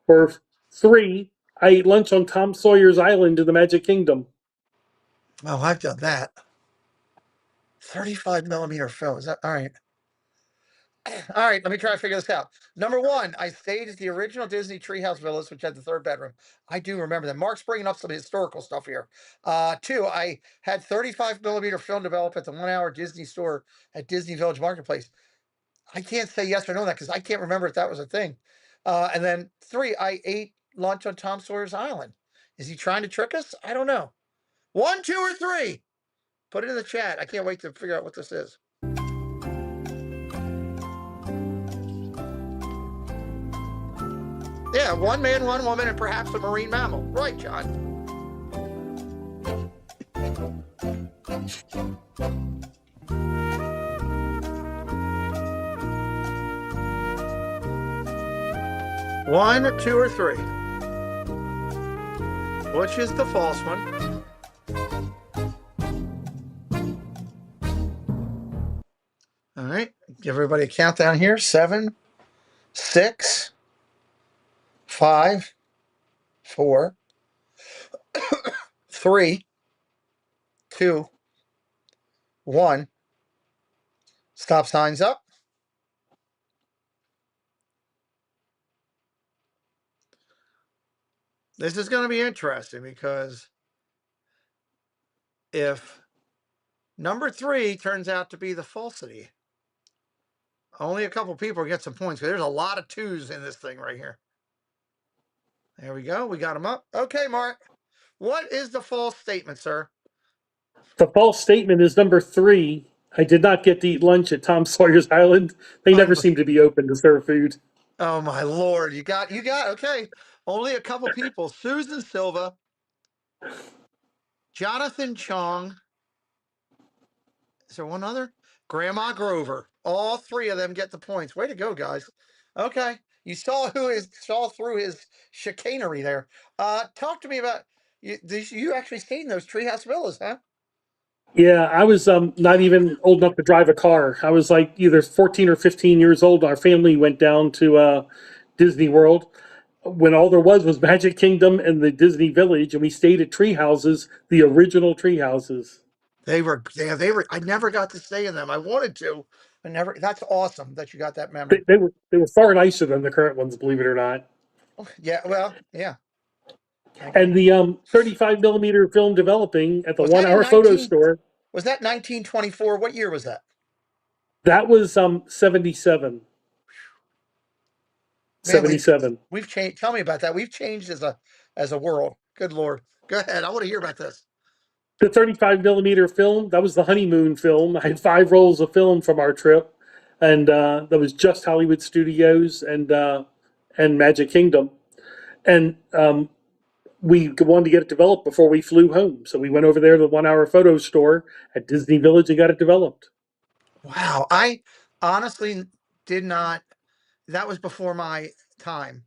Or 3, I ate lunch on Tom Sawyer's Island in the Magic Kingdom. Oh, I've done that. 35 millimeter film. Is that all right? All right, let me try to figure this out. Number 1, I stayed at the original Disney Treehouse Villas, which had the third bedroom. I do remember that. Mark's bringing up some historical stuff here. 2, I had 35 millimeter film developed at the 1 hour Disney store at Disney Village Marketplace. I can't say yes or no to that because I can't remember if that was a thing. And then 3, I ate lunch on Tom Sawyer's Island. Is he trying to trick us? I don't know. 1, 2, or 3? Put it in the chat. I can't wait to figure out what this is. Yeah, 1 man, 1 woman, and perhaps a marine mammal. Right, John. One, 2, or 3. Which is the false one? All right, give everybody a countdown here. 7, 6, 5, 4, 3, 2, 1. Stop signs up. This is going to be interesting because if number 3 turns out to be the falsity, only a couple people get some points because there's a lot of 2s in this thing right here. There we go. We got them up. Okay, Mark. What is the false statement, sir? The false statement is number 3. I did not get to eat lunch at Tom Sawyer's Island. They never seem to be open to serve food. Oh my Lord. You got okay. Only a couple people. Susan Silva, Jonathan Chong. Is there one other? Grandma Grover. All 3 of them get the points. Way to go, guys. Okay. You saw through his chicanery there. Talk to me about you actually stayed in those treehouse villas, huh? Yeah, I was not even old enough to drive a car. I was like either 14 or 15 years old. Our family went down to Disney World when all there was Magic Kingdom and the Disney Village, and we stayed at tree houses, the original tree houses. They were. I never got to stay in them. I wanted to. I never. That's awesome that you got that memory. They were far nicer than the current ones, believe it or not. Yeah. Well. Yeah. And the 35 millimeter film developing at the Was 1 that in hour photo 19 store. Was that 1924? What year was that? That was 77. Man, 77. we've changed. Tell me about that. We've changed as a world. Good Lord. Go ahead. I want to hear about this. The 35 millimeter film, that was the honeymoon film. I had 5 rolls of film from our trip, and that was just Hollywood Studios and Magic Kingdom. And we wanted to get it developed before we flew home. So we went over there to the 1 Hour Photo store at Disney Village and got it developed. Wow. I honestly did not, that was before my time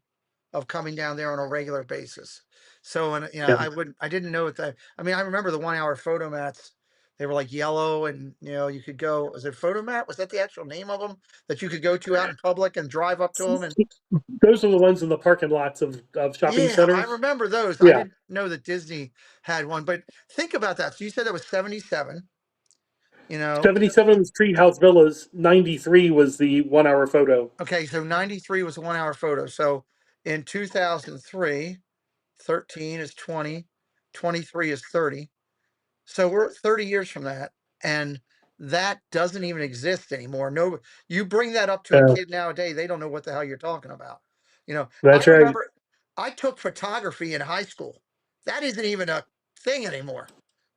of coming down there on a regular basis. So, and Yeah. I didn't know what that, I mean, I remember the 1 hour photo mats. They were like yellow and, you could go, was it photomat? Was that the actual name of them that you could go to out in public and drive up to them? And Those are the ones in the parking lots of shopping yeah, I centers. remember those. I Yeah. didn't know that Disney had one, but think about that. So you said that was 77, 77 was Treehouse Villas. 93 was the 1 Hour Photo. Okay, so 93 was a 1 hour photo. So in 2003, 13 is 20, 23 is 30. So we're 30 years from that, and that doesn't even exist anymore. No, you bring that up to a kid nowadays, they don't know what the hell you're talking about. I That's right. remember I took photography in high school. That isn't even a thing anymore,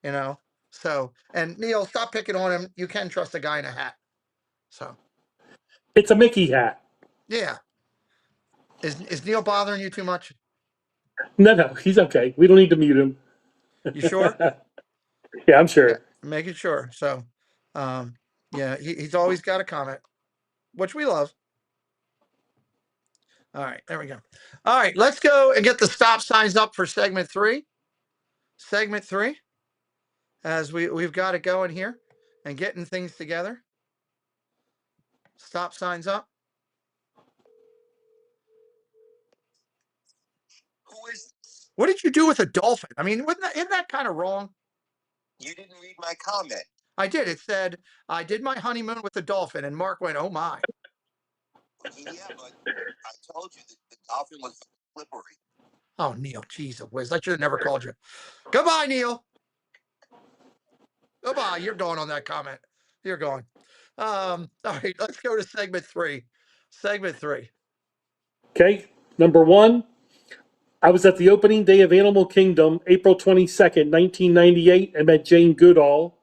you know. So, and Neil, stop picking on him. You can trust a guy in a hat. So, It's a Mickey hat. yeah. Is Neil bothering you too much? No, he's okay. We don't need to mute him. You sure? Yeah, I'm Yeah, sure. making sure. So, yeah, he's always got a comment, which we love. All right, there we go. All right, let's go and get the stop signs up for segment 3. Segment 3, as we've got it going here and getting things together. Stop signs up. What did you do with a dolphin? I mean, isn't that kind of wrong? You didn't read my comment. I did. It said, I did my honeymoon with a dolphin. And Mark went, oh my. Yeah, but I told you that the dolphin was slippery. Oh, Neil, geez whiz. I should have never called you. Goodbye, Neil. Goodbye. You're gone on that comment. You're gone. All right, let's go to segment 3. Segment 3. Okay. Number 1, I was at the opening day of Animal Kingdom, April 22nd, 1998, and met Jane Goodall.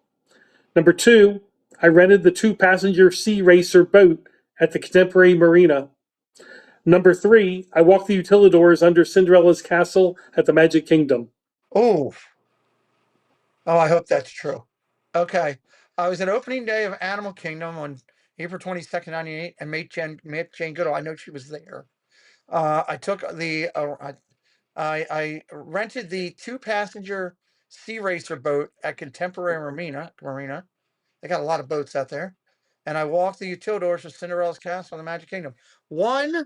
Number 2, I rented the 2-passenger Sea Racer boat at the Contemporary Marina. Number 3, I walked the utilidors under Cinderella's castle at the Magic Kingdom. Oh, I hope that's true. Okay. I was at opening day of Animal Kingdom on April 22nd, 98, and met Jane Goodall. I know she was there. I took the I rented the 2-passenger Sea Racer boat at Contemporary Marina. They got a lot of boats out there. And I walked the utilidors of Cinderella's castle in the Magic Kingdom. 1,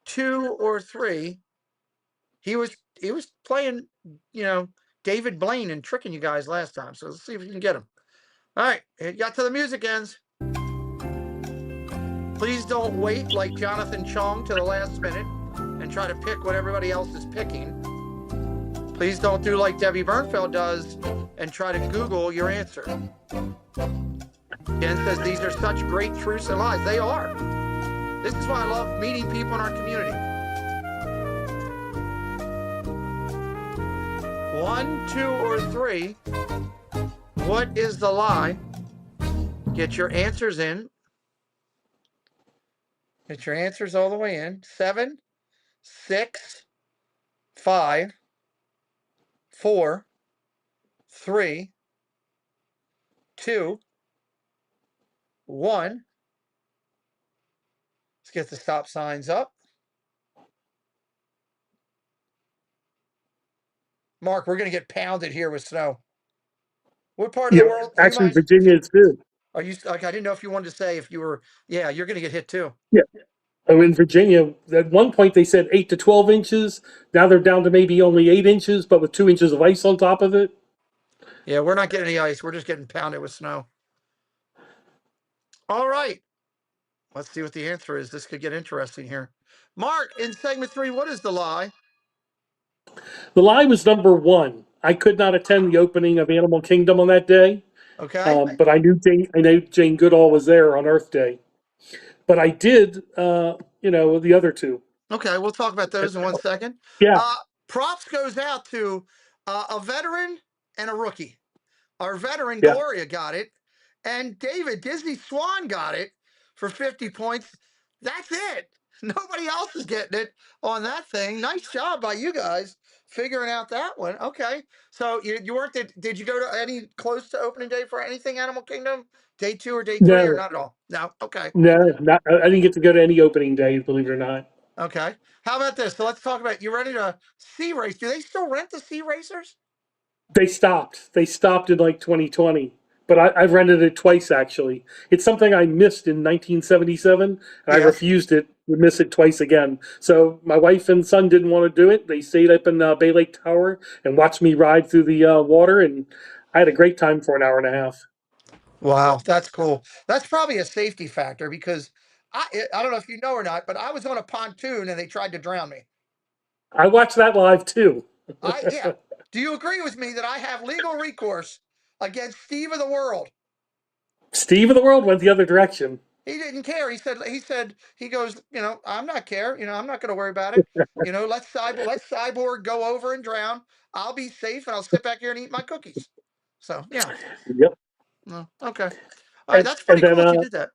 2, or 3. He was playing, David Blaine and tricking you guys last time. So let's see if we can get him. All right, it got to the music ends. Please don't wait like Jonathan Chong to the last minute and try to pick what everybody else is picking. Please don't do like Debbie Bernfeld does and try to Google your answer. Ken says these are such great truths and lies. They are. This is why I love meeting people in our community. 1, 2, or 3. What is the lie? Get your answers in. Get your answers all the way in. 7, 6, 5, 4, 3, 2, 1. Let's get the stop signs up. Mark, we're going to get pounded here with snow. What part of the world? Actually, Virginia is too. Are you like? I didn't know if you wanted to say if you were. Yeah, you're going to get hit too. Yeah. Oh, in Virginia, at one point they said 8 to 12 inches. Now they're down to maybe only 8 inches, but with 2 inches of ice on top of it. Yeah, we're not getting any ice. We're just getting pounded with snow. All right. Let's see what the answer is. This could get interesting here. Mark, in segment 3, what is the lie? The lie was number 1. I could not attend the opening of Animal Kingdom on that day. Okay. But I knew Jane Goodall was there on Earth Day. But I did, the other 2. Okay, we'll talk about those in 1 second. Yeah, Props goes out to a veteran and a rookie. Our veteran yeah. Gloria got it, and David Disney Swan got it for 50 points. That's it. Nobody else is getting it on that thing. Nice job by you guys figuring out that one. Okay, so you weren't. Did you go to any close to opening day for anything Animal Kingdom? Day 2 or day 3 or No, not at all? No. Okay. no, not, I didn't get to go to any opening day, believe it or not. Okay. How about this? So let's talk about you ready to sea race. Do they still rent the sea racers? They stopped. They stopped in like 2020. But I've rented it twice actually. It's something I missed in 1977, and I Yes. refused it to miss it twice again. So my wife and son didn't want to do it. They stayed up in Bay Lake Tower and watched me ride through the water, and I had a great time for an hour and a half. Wow, that's cool. That's probably a safety factor because I don't know if you know or not, but I was on a pontoon and they tried to drown me. I watched that live too. Yeah. Do you agree with me that I have legal recourse against Steve of the World? Steve of the World went the other direction. He didn't care. He said he goes, I'm not care. I'm not going to worry about it. Let Cyborg go over and drown. I'll be safe and I'll sit back here and eat my cookies. So yeah. Yep. No, okay. All right, And that's and pretty then cool that you did that.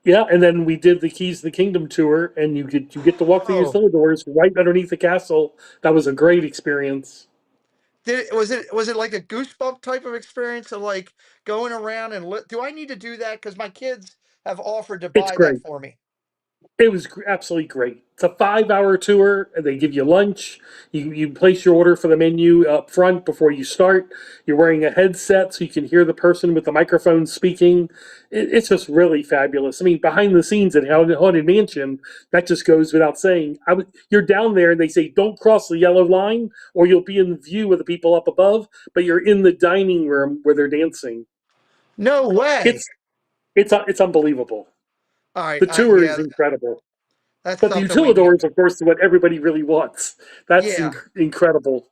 yeah, and then we did the Keys to the Kingdom tour, and you get to walk through these Oh, little doors right underneath the castle. That was a great experience. was it like a goosebump type of experience of like going around and do I need to do that? Because my kids have offered to It's buy that great. for me. It was absolutely great. It's a 5 hour tour. And they give you lunch. You place your order for the menu up front before you start. You're wearing a headset so you can hear the person with the microphone speaking. It's just really fabulous. I mean, behind the scenes at Haunted Mansion, that just goes without saying. You're down there and they say, don't cross the yellow line or you'll be in view of the people up above, but you're in the dining room where they're dancing. No way. It's it's unbelievable. All right. The tour Yeah, is incredible. that's But the something we need. utilidors, of course, is what everybody really wants. That's Yeah. incredible.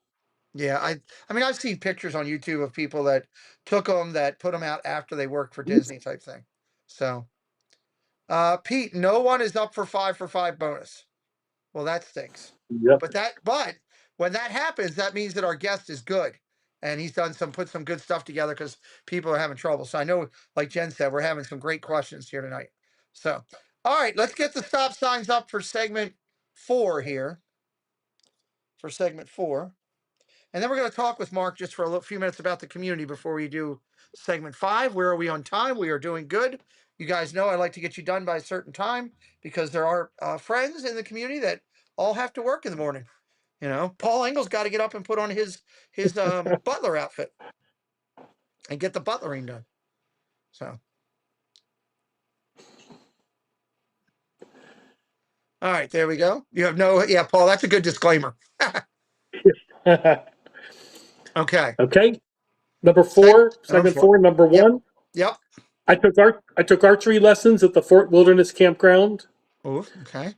Yeah. I mean, I've seen pictures on YouTube of people that took them, that put them out after they worked for Disney type thing. So, Pete, no one is up for 5 for 5 bonus. Well, that stinks. Yep. But when that happens, that means that our guest is good. And he's put some good stuff together because people are having trouble. So I know, like Jen said, we're having some great questions here tonight. So, all right, let's get the stop signs up for segment 4 here. For segment 4. And then we're going to talk with Mark just for a few minutes about the community before we do segment 5. Where are we on time? We are doing good. You guys know I like to get you done by a certain time because there are friends in the community that all have to work in the morning. Paul Engel's got to get up and put on his butler outfit and get the butlering done. So, all right, there we go. You have yeah, Paul. That's a good disclaimer. Okay. Okay. Number Seg, four, number segment 4. four, number Yep. one. Yep. I took archery lessons at the Fort Wilderness Campground. Oh, okay.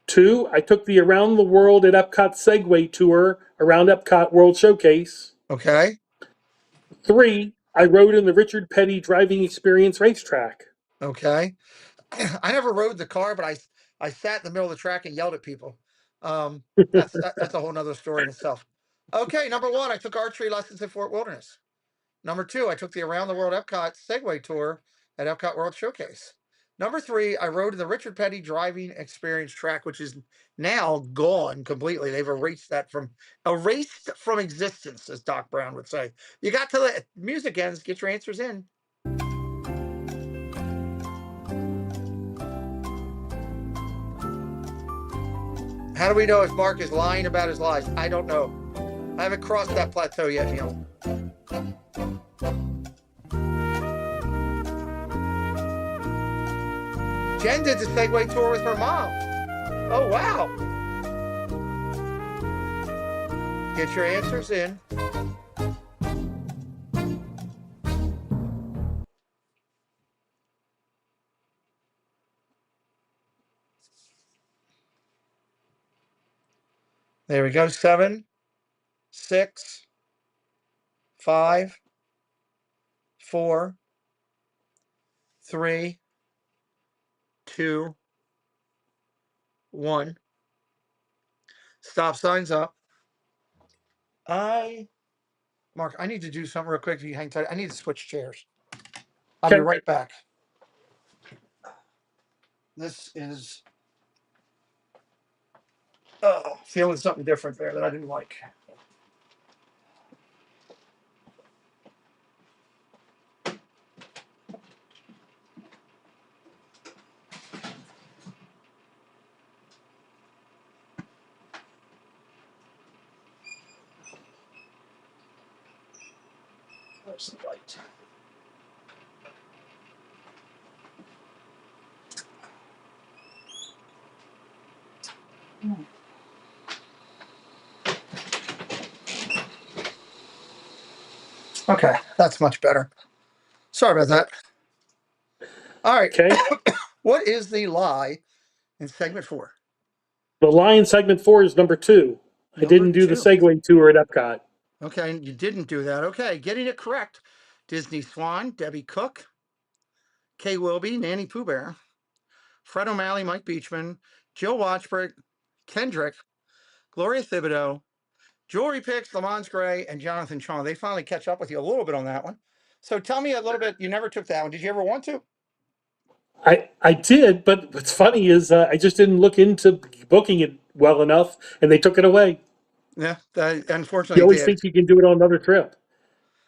Two, I took the Around the World at Epcot Segway tour around Epcot World Showcase. Okay. 3, I rode in the Richard Petty Driving Experience racetrack. Okay. I never rode the car, but I sat in the middle of the track and yelled at people. That's a whole nother story in itself. Okay, number 1, I took archery lessons at Fort Wilderness. Number 2, I took the Around the World Epcot Segway Tour at Epcot World Showcase. Number 3, I rode in the Richard Petty Driving Experience track, which is now gone completely. They've erased from existence, as Doc Brown would say. You got to the music ends. Get your answers in. How do we know if Mark is lying about his lies? I don't know. I haven't crossed that plateau yet, Neil. Jen did the Segway tour with her mom. Oh, wow. Get your answers in. There we go. 7, 6, 5, 4, 3, 2, 1. Stop signs up. Mark, I need to do something real quick. If you hang tight, I need to switch chairs. I'll be Okay. right back. This is feeling something different there that I didn't like. Where's the light? Okay, that's much better. Sorry about that. All right. Okay. What is the lie in segment 4? The Lion segment 4 is number 2. I Number didn't do the 2. Segway tour at Epcot. Okay, and you didn't do that. Okay, getting it correct. Disney Swan, Debbie Cook, Kay Wilby, Nanny Pooh Bear, Fred O'Malley, Mike Beachman, Jill Watchbrick, Kendrick, Gloria Thibodeau, Jewelry Picks, Lamont Gray, and Jonathan Chong. They finally catch up with you a little bit on that one. So tell me a little bit. You never took that one. Did you ever want to? I did, but what's funny is I just didn't look into booking it well enough, and they took it away. Yeah, You unfortunately always did. think you can do it on another trip.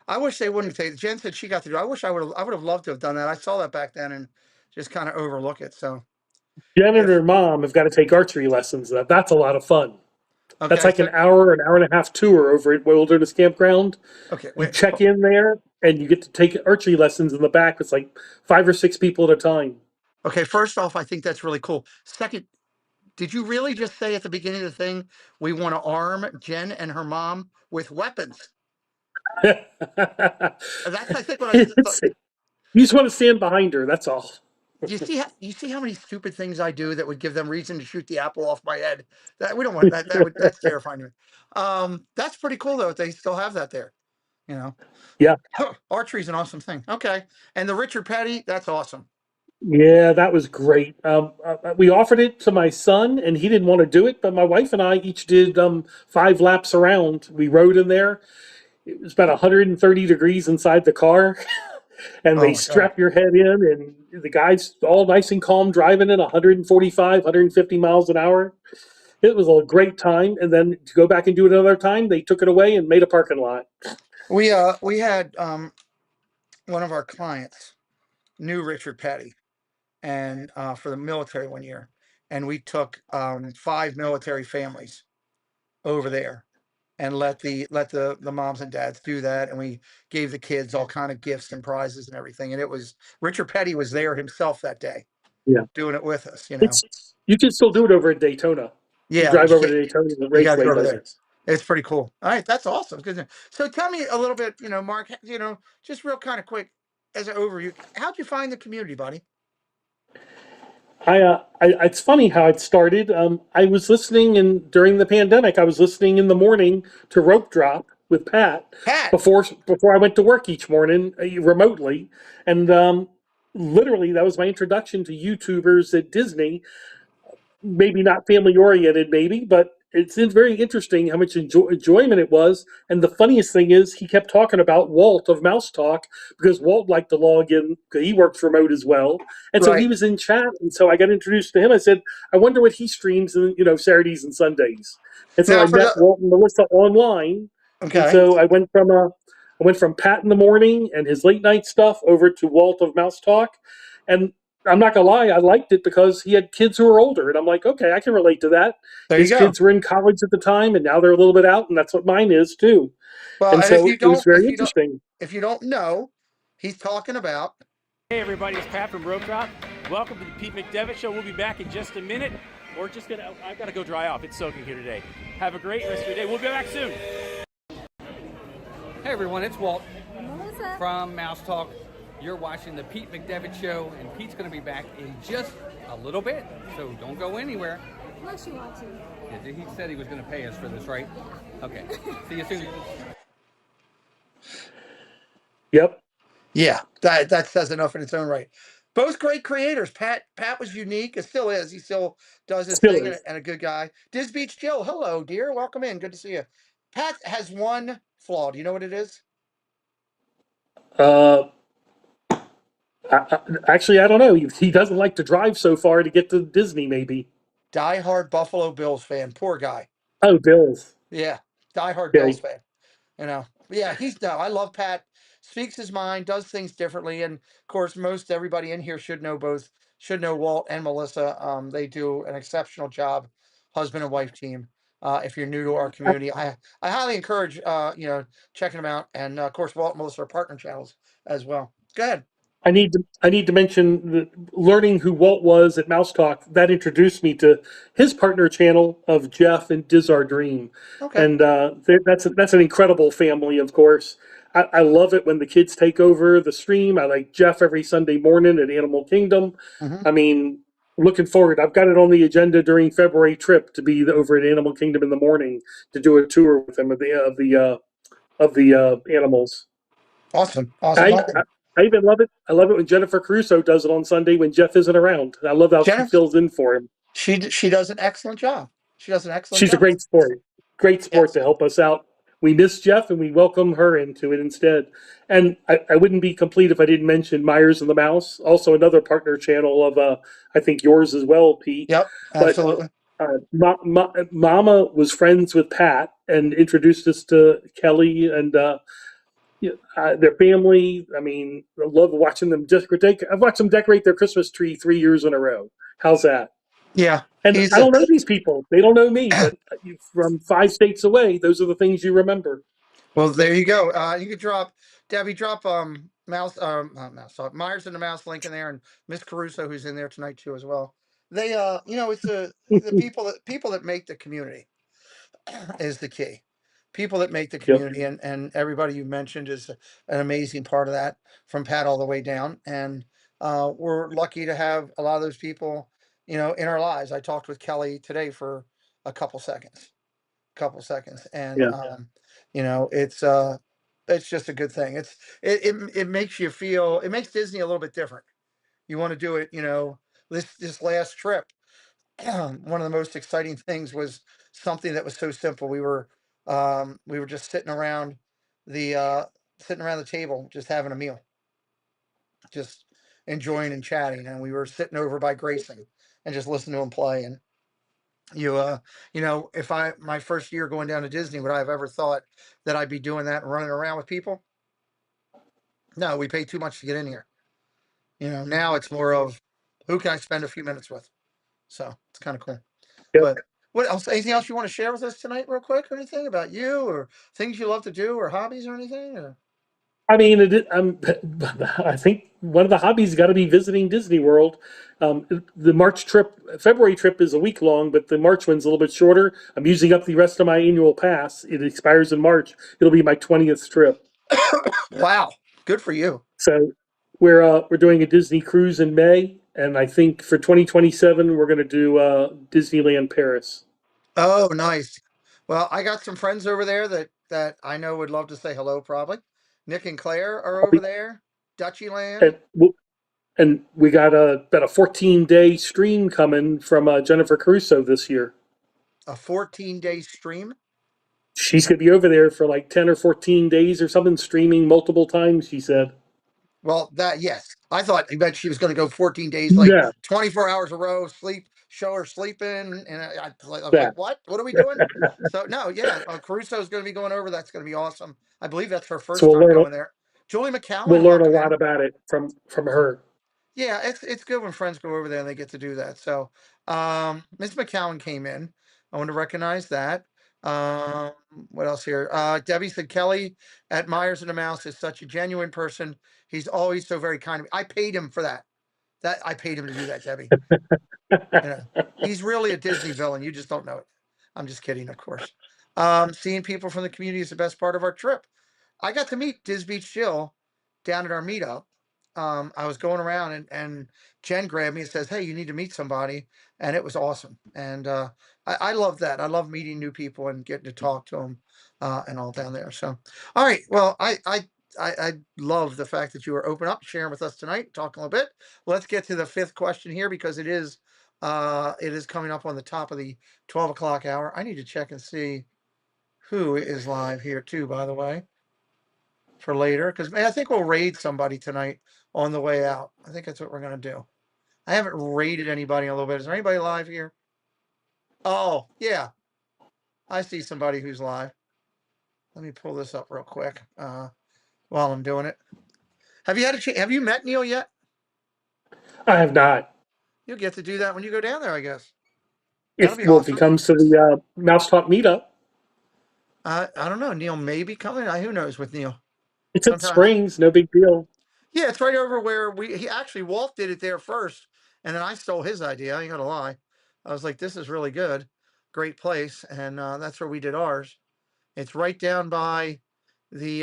I wish they wouldn't take. Jen said she got to do. I wish I would have loved to have done that. I saw that back then and just kind of overlook it. So Jen and if her mom have got to take archery lessons. That's a lot of fun. That's okay, like so an hour and a half tour over at Wilderness Campground. okay, You wait. check in there, and you get to take archery lessons in the back. It's like 5 or 6 people at a time. Okay, first off, I think that's really cool. Second, did you really just say at the beginning of the thing we want to arm Jen and her mom with weapons? That's I think what I thought. You just want to stand behind her. That's all. You see how many stupid things I do that would give them reason to shoot the apple off my head? That we don't want that. That's terrifying to me. That's pretty cool though. They still have that there. You know, Yeah. archery's an awesome thing. Okay, and the Richard Petty, that's awesome. Yeah, that was great. We offered it to my son, and he didn't want to do it. But my wife and I each did 5 laps around. We rode in there. It was about 130 degrees inside the car, and Oh they my god. strap your head in, and the guys all nice and calm driving at 145, 150 miles an hour. It was a great time. And then to go back and do it another time, they took it away and made a parking lot. We had one of our clients knew Richard Petty, and for the military one year, and we took 5 military families over there and let the moms and dads do that, and we gave the kids all kind of gifts and prizes and everything, and it was Richard Petty was there himself that day Yeah. doing it with us, you know. It's You can still do it over at Daytona. You Yeah, but drive you over to can't, Daytona, the you gotta Raceway go over does there. it. It's pretty cool. All right, that's awesome. Good. So tell me a little bit, Mark, just real kind of quick as an overview, how'd you find the community, buddy? It's funny how it started. I was listening, and during the pandemic, I was listening in the morning to Rope Drop with Pat Pat. before I went to work each morning remotely, and literally that was my introduction to YouTubers at Disney. Maybe not family oriented, maybe, but it's very interesting how much enjoyment it was. And the funniest thing is, he kept talking about Walt of Mouse Talk because Walt liked to log in because he works remote as well, and so he Right. was in chat. And so I got introduced to him. I said, "I wonder what he streams, Saturdays and Sundays." And so Now I for met the Walt and Melissa online, and okay. so I went from Pat in the morning and his late night stuff over to Walt of Mouse Talk, and I'm not gonna lie, I liked it because he had kids who were older, and I'm like, okay, I can relate to that. There you His go. kids were in college at the time, and now they're a little bit out, and that's what mine is too. Well, And and if so you it was don't, very interesting. if you don't know, he's talking about. Hey everybody, it's Pat from Rope Drop. Welcome to the Pete McDevitt Show. We'll be back in just a minute. I've got to go dry off. It's soaking here today. Have a great rest of your day. We'll be back soon. Hey everyone, it's Walt Melissa. from Mouse Talk. You're watching the Pete McDevitt Show, and Pete's going to be back in just a little bit, so don't go anywhere. Unless you want to. Yeah, he said he was going to pay us for this, right? Okay. See you soon. Yep. Yeah, that says enough in its own right. Both great creators. Pat was unique. It still is. He still does his Still thing is. and a good guy. Diz Beach Jill, hello, dear. Welcome in. Good to see you. Pat has one flaw. Do you know what it is? Uh, actually, I don't know. He doesn't like to drive so far to get to Disney. Maybe. Die-hard Buffalo Bills fan. Poor guy. Oh, Bills. Yeah, die-hard Yeah, Bills fan. You know, yeah, he's no. I love Pat. Speaks his mind, does things differently, and of course, most everybody in here should know both. Should know Walt and Melissa. They do an exceptional job, husband and wife team. If you're new to our community, I highly encourage checking them out, and of course, Walt and Melissa are partner channels as well. Go ahead. I need to mention that learning who Walt was at Mouse Talk, that introduced me to his partner channel of Jeff and Diz Our Dream, Okay. and that's an incredible family. Of course, I love it when the kids take over the stream. I like Jeff every Sunday morning at Animal Kingdom. Hmm. I mean, looking forward. I've got it on the agenda during February trip to be over at Animal Kingdom in the morning to do a tour with them of the animals. Awesome. Awesome. I, I I even love it. I love it when Jennifer Caruso does it on Sunday when Jeff isn't around. I love how she Jennifer, fills in for him. she does an excellent job. She does an excellent She's a job. great sport Yes. to help us out. We miss Jeff and we welcome her into it instead. And I wouldn't be complete if I didn't mention Myers and the Mouse, also another partner channel of I think yours as well, Pete. Yep. But Absolutely. Mama was friends with Pat and introduced us to Kelly and their family. I mean, I love watching them decorate. I've watched them decorate their Christmas tree 3 years in a row. How's that? Yeah. And He's I a don't know these people. They don't know me, but from 5 states away, those are the things you remember. Well, there you go. You could drop Debbie, drop Mouse, not Mouse, Myers and the Mouse link in there, and Miss Caruso, who's in there tonight too as well. They, it's the people that make the community is the key. People that make the Yep. community, and everybody you mentioned is an amazing part of that, from Pat all the way down. And we're lucky to have a lot of those people, in our lives. I talked with Kelly today for a couple seconds, and Yeah. it's just a good thing. It makes you feel, it makes Disney a little bit different. You want to do it, this last trip. One of the most exciting things was something that was so simple. We were just sitting around the table, just having a meal, just enjoying and chatting, and we were sitting over by Grayson and just listening to him play. And if my first year going down to Disney, would I have ever thought that I'd be doing that and running around with people? No, we pay too much to get in here. Now it's more of who can I spend a few minutes with. So it's kind of cool. Yep. But what else? Anything else you want to share with us tonight, real quick, or anything about you, or things you love to do, or hobbies, or anything? Or? I mean, I think one of the hobbies got to be visiting Disney World. The February trip is a week long, but the March one's a little bit shorter. I'm using up the rest of my annual pass. It expires in March. It'll be my 20th trip. Wow, good for you. So we're doing a Disney cruise in May, and I think for 2027 we're going to do Disneyland Paris. Oh, nice. Well, I got some friends over there that I know would love to say hello. Probably Nick and Claire are over there. Dutchyland. And we got about a 14-day stream coming from Jennifer Caruso this year. A 14-day stream. She's going to be over there for like 10 or 14 days or something, streaming multiple times, she said. Well, yes. I thought you bet she was going to go 14 days, like Yeah, 24 hours a row, show her sleeping. And I was that. like, what? What are we doing? So, no, yeah. Caruso is going to be going over. That's going to be awesome. I believe that's her first So time going there. Julie McCowan. we'll learn a welcome lot in. about it from her. Yeah, it's good when friends go over there and they get to do that. So, Miss McCowan came in. I want to recognize that. Um, what else here? Debbie said Kelly at Myers and the Mouse is such a genuine person. He's always so very kind. I paid him for that. I paid him to do that, Debbie. He's really a Disney villain. You just don't know it. I'm just kidding, of course. Seeing people from the community is the best part of our trip. I got to meet Diz Beach Jill down at our meetup. I was going around and Jen grabbed me and says, "Hey, you need to meet somebody," and it was awesome. And I love that. I love meeting new people and getting to talk to them and all down there. So, all right. Well, I love the fact that you are open up, sharing with us tonight, talking a little bit. Let's get to the fifth question here because it is coming up on the top of the 12 o'clock hour. I need to check and see who is live here too, by the way, for later, because I think we'll raid somebody tonight on the way out. I think that's what we're gonna do. I haven't raided anybody in a little bit. Is there anybody live here? Oh, yeah. I see somebody who's live. Let me pull this up real quick while I'm doing it. Have you had a chance? Have you met Neil yet? I have not. You'll get to do that when you go down there, I guess. That'll If be well, if he awesome. comes to the Mouse Talk meetup, I don't know. Neil may be coming. Who knows with Neil? it's at Sometimes. Springs, no big deal. Yeah, it's right over where Walt did it there first, and then I stole his idea. I ain't gonna lie. I was like, this is really good, great place, and that's where we did ours. It's right down by the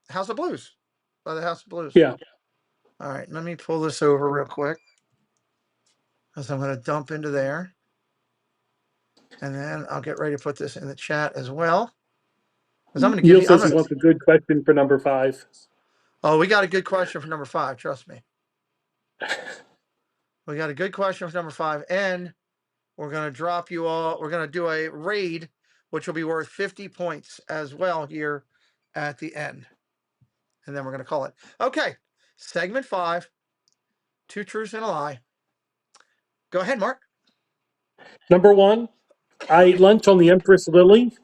House of Blues, by the House of Blues. Yeah. All right, let me pull this over real quick, because I'm gonna dump into there, and then I'll get ready to put this in the chat as well. Because I'm gonna give Neil you. says he wants a good question for number 5. Oh, we got a good question for number 5. Trust me. We got a good question for number 5, and we're going to drop you all. We're going to do a raid, which will be worth 50 points as well here at the end. And then we're going to call it. Okay. Segment 5, 2 truths and a lie. Go ahead, Mark. Number 1, I ate lunch on the Empress Lily.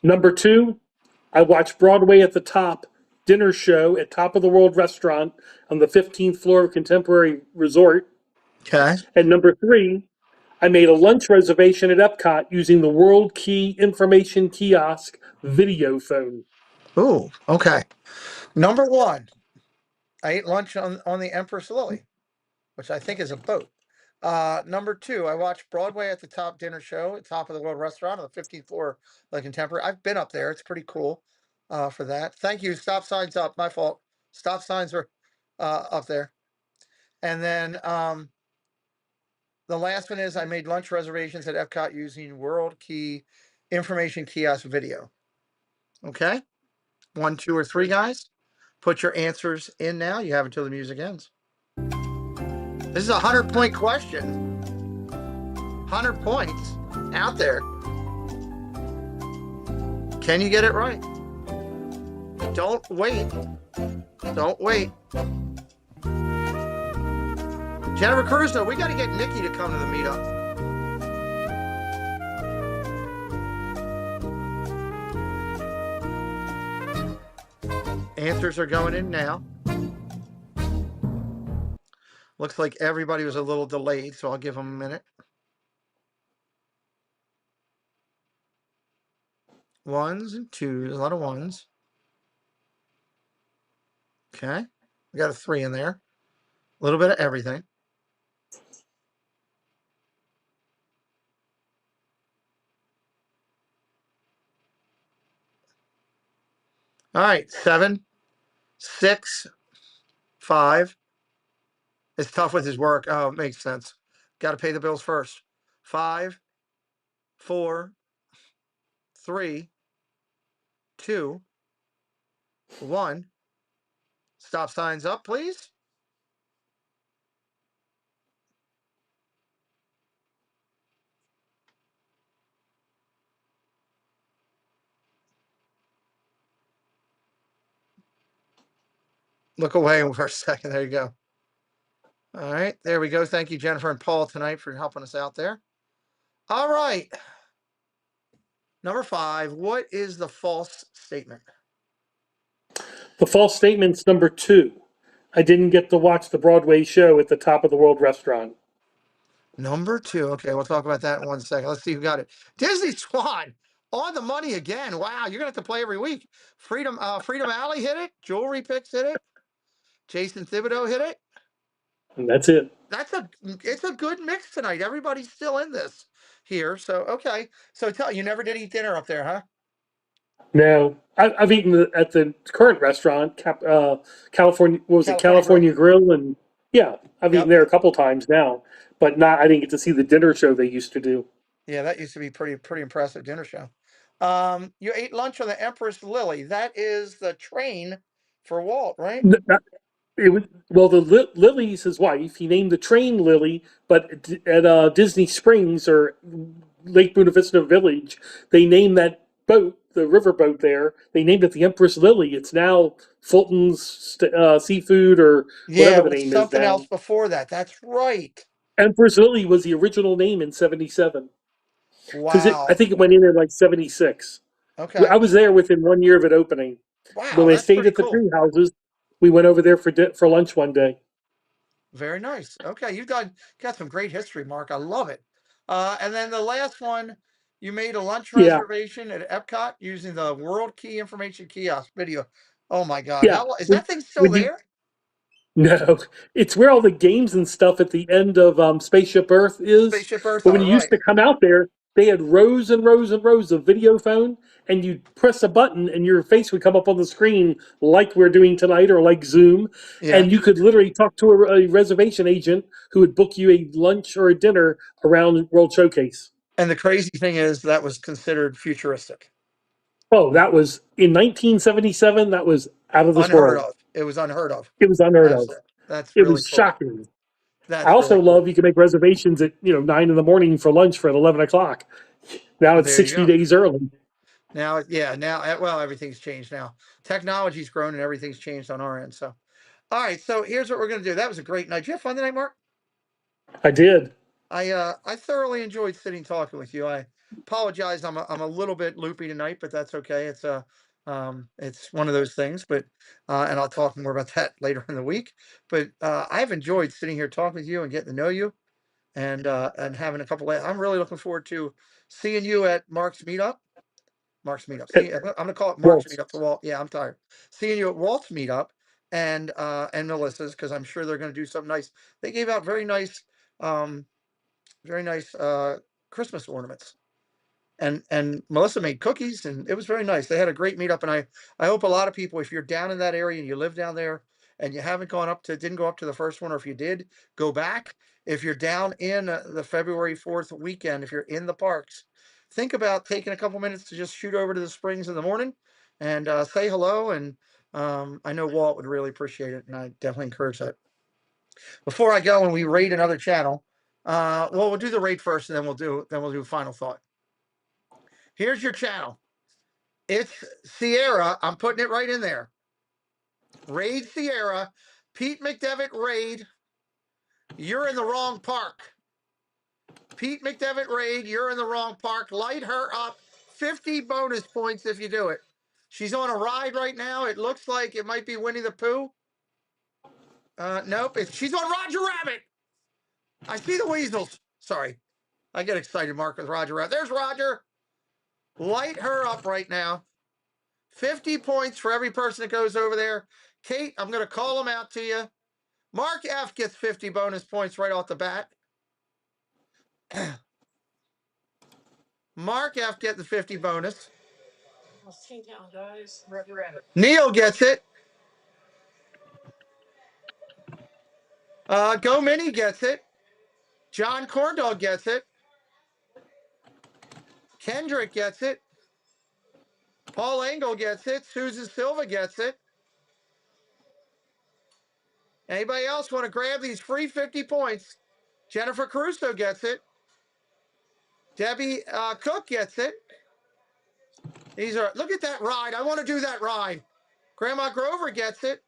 Number 2, I watched Broadway at the Top dinner show at Top of the World Restaurant on the 15th floor of Contemporary Resort. Okay. And number 3, I made a lunch reservation at Epcot using the World Key Information Kiosk video phone. Ooh, okay. Number 1, I ate lunch on the Empress Lily, which I think is a boat. Number 2, I watched Broadway at the Top dinner show at Top of the World Restaurant on the 15th floor of the Contemporary. I've been up there. It's pretty cool for that. Thank you. Stop signs up. My fault. Stop signs are up there. And then the last one is I made lunch reservations at Epcot using World Key Information Kiosk video. Okay? 1, 2, or 3, guys. Put your answers in now. You have until the music ends. This is a 100-point question. 100 points out there. Can you get it right? Don't wait. Don't wait. Jennifer Cruz, we got to get Nikki to come to the meetup. Answers are going in now. Looks like everybody was a little delayed, so I'll give them a minute. 1s and 2s, a lot of 1s. Okay. We got a 3 in there. A little bit of everything. All right, 7, 6, 5. It's tough with his work. Oh, it makes sense. Got to pay the bills first. 5, 4, 3, 2, 1. Stop signs up, please. Look away for a second. There you go. All right, there we go. Thank you, Jennifer and Paul, tonight for helping us out there. All right. Number 5, what is the false statement? The false statement's number 2. I didn't get to watch the Broadway show at the Top of the World Restaurant. Number 2. Okay, we'll talk about that in 1 second. Let's see who got it. Disney Swan on the money again. Wow, you're gonna have to play every week. Freedom Alley hit it. Jewelry Picks hit it. Jason Thibodeau hit it. And that's it. It's a good mix tonight. Everybody's still in this here. So okay. So you never did eat dinner up there, huh? No, I've eaten at the current restaurant, California. What was it, California Grill? And yeah, I've eaten there a couple times now, but not. I didn't get to see the dinner show they used to do. Yeah, that used to be pretty impressive dinner show. You ate lunch on the Empress Lily. That is the train for Walt, right? It was well, the Lily's his wife. He named the train Lily, but at Disney Springs or Lake Buena Vista Village, they named that boat, the riverboat there. They named it the Empress Lily. It's now Fulton's Seafood or Yeah, whatever it the was name is something else now. before that. That's right. Empress Lily was the original name in '77 because I Wow. think it went in like '76. Okay. I was there within 1 year of it opening. When Wow, we that's stayed pretty at the cool. tree houses, we went over there for lunch one day. Very nice. Okay, you've got some great history, Mark. I love it. And then the last one, you made a lunch Yeah, reservation at Epcot using the World Key Information Kiosk video. Oh my God, yeah. how is that thing still When you there? No, it's where all the games and stuff at the end of Spaceship Earth is. Spaceship Earth But when are you used right. to come out there, they had rows and rows and rows of video phone, and you'd press a button, and your face would come up on the screen like we're doing tonight, or like Zoom, Yeah. and you could literally talk to a reservation agent who would book you a lunch or a dinner around World Showcase. And the crazy thing is that was considered futuristic, Oh, that was in 1977. That was out of this unheard world. of. It was unheard of. It was unheard of. That's It really was cool. shocking. I That's also really cool. love you can make reservations at 9 in the morning for lunch for at 11 o'clock. Now it's There you 60 go. days early. Now, yeah, now, well, everything's changed now. Technology's grown and everything's changed on our end. So, all right. So here's what we're gonna do. That was a great night. Did you have fun tonight, Mark? I did. I thoroughly enjoyed sitting talking with you. I apologize. I'm a little bit loopy tonight, but that's okay. It's one of those things. But and I'll talk more about that later in the week. But I've enjoyed sitting here talking with you and getting to know you and having a couple. I'm really looking forward to seeing you at Mark's meetup. Mark's meetup. At See, I'm gonna call it Mark's Walt. meetup for Walt. Yeah, I'm tired. Seeing you at Walt's meetup and Melissa's because I'm sure they're gonna do something nice. They gave out um very nice Christmas ornaments. And Melissa made cookies and it was very nice. They had a great meetup and I hope a lot of people, if you're down in that area and you live down there and you haven't didn't go up to the first one, or if you did, go back. If you're down in the February 4th weekend, if you're in the parks, think about taking a couple minutes to just shoot over to the Springs in the morning and say hello. And I know Walt would really appreciate it, and I definitely encourage that. Before I go and we raid another channel, well, we'll do the raid first, and then we'll do final thought. Here's your channel. It's Sierra. I'm putting it right in there. Raid Sierra. Pete McDevitt raid. You're in the wrong park. Pete McDevitt raid. You're in the wrong park. Light her up. 50 bonus points if you do it. She's on a ride right now. It looks like it might be Winnie the Pooh. Nope. She's on Roger Rabbit. I see the weasels. Sorry. I get excited, Mark, with Roger Rabbit. There's Roger. Light her up right now. 50 points for every person that goes over there. Kate, I'm going to call them out to you. Mark F gets 50 bonus points right off the bat. Mark F gets the 50 bonus. Neil gets it. Go Mini gets it. John Corndog gets it. Kendrick gets it. Paul Engel gets it. Susan Silva gets it. Anybody else want to grab these free 50 points? Jennifer Caruso gets it. Debbie Cook gets it. Look at that ride. I want to do that ride. Grandma Grover gets it.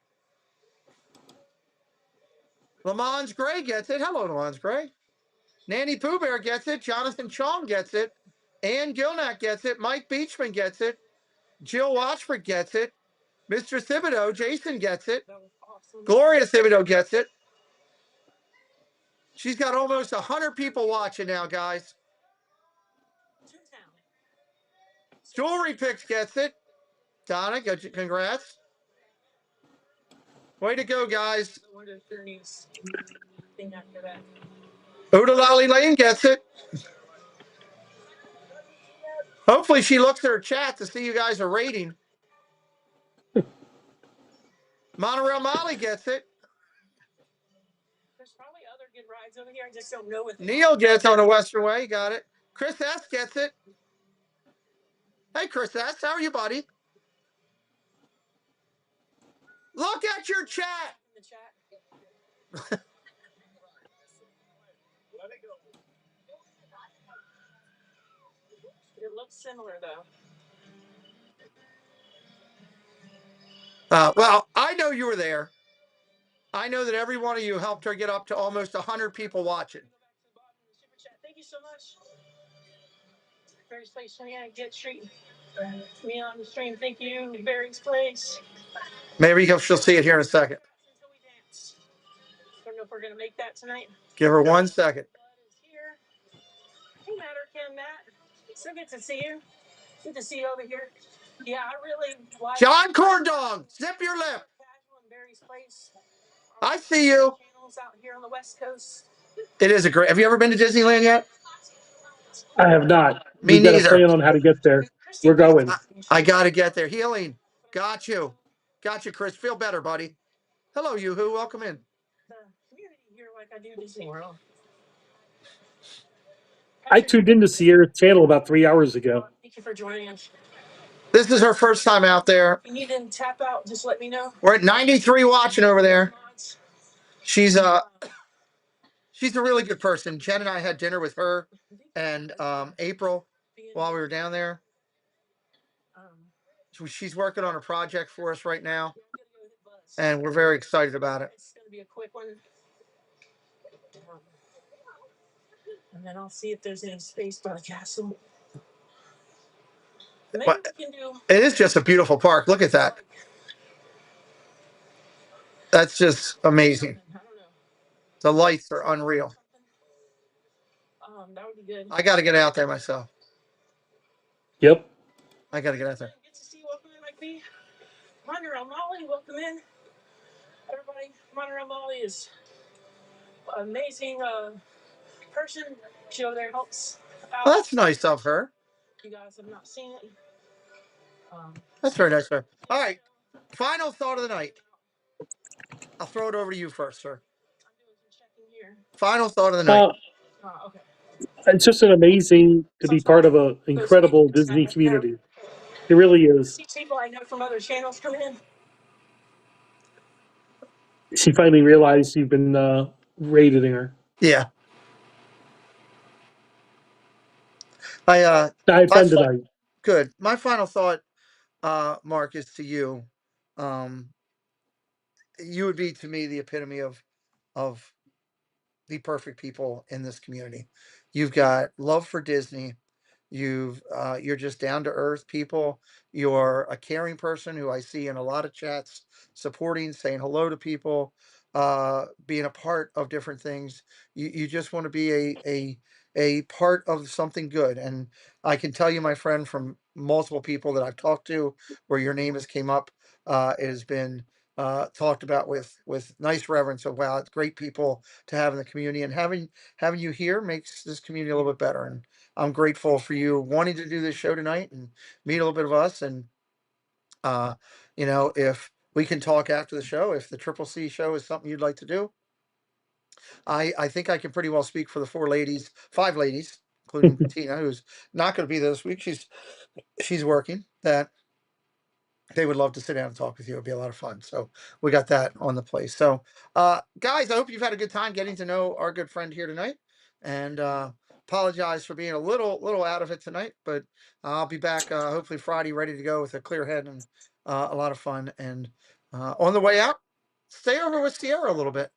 Lamont Gray gets it. Hello, Lamont Gray. Nanny Pooh Bear gets it. Jonathan Chong gets it. Ann Gilnack gets it. Mike Beachman gets it. Jill Watchford gets it. Mr. Thibodeau, Jason gets it. Gloria Thibodeau gets it. She's got almost 100 people watching now, guys. Jewelry Picks gets it. Donna, congrats. Way to go, guys. Odalali Lane gets it. Hopefully she looks at her chat to see you guys are rating. Monorail Molly gets it. There's probably other good rides over here. I just don't know what Neil gets on the Western Way. Got it. Chris S gets it. Hey, Chris S., how are you, buddy? Look at your chat. It looks similar though. Well, I know you were there. I know that every one of you helped her get up to almost 100 people watching. Thank you so much. Barry's Place, yeah, get straight. Me on the stream. Thank you, Barry's Place. Maybe she'll see it here in a second. Don't know if we're gonna make that tonight. Give her 1 second. Hey, Matt or Kim, Matt. So good to see you. Good to see you over here. Yeah, I really like John Corndog, zip your lip. Casual and Barry's Place. I see you. Channels out here on the West Coast. It is a great. Have you ever been to Disneyland yet? I have not. Me We've got a neither. plan on how to get there. We're going. I got to get there. Healing. Got you. Got you, Chris. Feel better, buddy. Hello, Yoo-hoo. Welcome in. The community here, like I do Disney World. I tuned into Sierra's channel about 3 hours ago. Thank you for joining us. This is her first time out there. If you need to tap out, just let me know. We're at 93 watching over there. She's a really good person. Jen and I had dinner with her and April while we were down there. She's working on a project for us right now, and we're very excited about it. It's going to be a quick one. And then I'll see if there's any space by the castle. Maybe But we can do. it is just a beautiful park. Look at that. That's just amazing. I don't know. The lights are unreal. That would be good. I got to get out there myself. Yep. I got to get out there. Good to see you. Welcome in, Mike B. Monorail Molly, welcome in. Everybody, Monorail Molly is an amazing person. She over there helps out. Well, that's nice of her. You guys have not seen it. That's very nice of her. All right. Final thought of the night. I'll throw it over to you first, sir. I'm doing some checking here. Final thought of the night. Okay. It's just an amazing to be part of an incredible Disney community. It really is. See people I know from other channels come in. She finally realized you've been rating her. Yeah. I had fun tonight. Good. My final thought, Mark, is to you. You would be to me the epitome of the perfect people in this community. You've got love for Disney. You're just down to earth people. You're a caring person who I see in a lot of chats, supporting, saying hello to people, being a part of different things. You just want to be a part of something good. And I can tell you, my friend, from multiple people that I've talked to, where your name has came up, it has been talked about with nice reverence of, wow, it's great people to have in the community, and having you here makes this community a little bit better. And I'm grateful for you wanting to do this show tonight and meet a little bit of us. And if we can talk after the show, if the Triple C show is something you'd like to do, I think I can pretty well speak for the five ladies, including Tina, who's not going to be there this week. She's working. That they would love to sit down and talk with you. It'd be a lot of fun. So we got that on the place. So, guys, I hope you've had a good time getting to know our good friend here tonight. And apologize for being a little out of it tonight, but I'll be back hopefully Friday, ready to go with a clear head and a lot of fun. And on the way out, stay over with Sierra a little bit.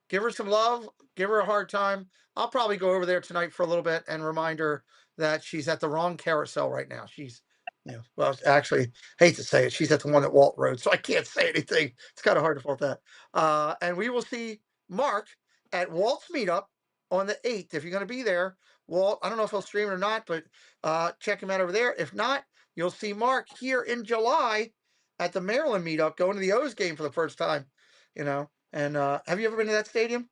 Give her some love. Give her a hard time. I'll probably go over there tonight for a little bit and remind her that she's at the wrong carousel right now. She's, well, actually, hate to say it, she's at the one that Walt rode, so I can't say anything. It's kind of hard to fault that. And we will see Mark at Walt's meetup on the 8th. If you're going to be there, Walt, I don't know if he'll stream it or not, but check him out over there. If not, you'll see Mark here in July at the Maryland meetup, going to the O's game for the first time. And have you ever been to that stadium?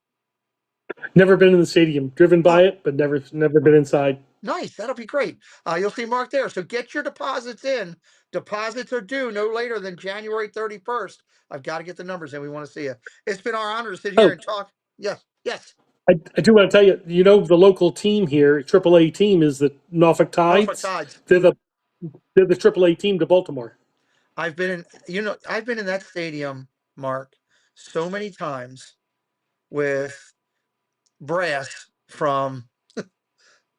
Never been in the stadium. Driven by it, but never been inside. Nice. That'll be great. You'll see Mark there. So get your deposits in. Deposits are due no later than January 31st. I've got to get the numbers in. We want to see you. It's been our honor to sit here and talk. Yes. I do want to tell you, the local team here, AAA team, is the Norfolk Tides. Norfolk Tides. They're They're the AAA team to Baltimore. I've been in that stadium, Mark, so many times with brass from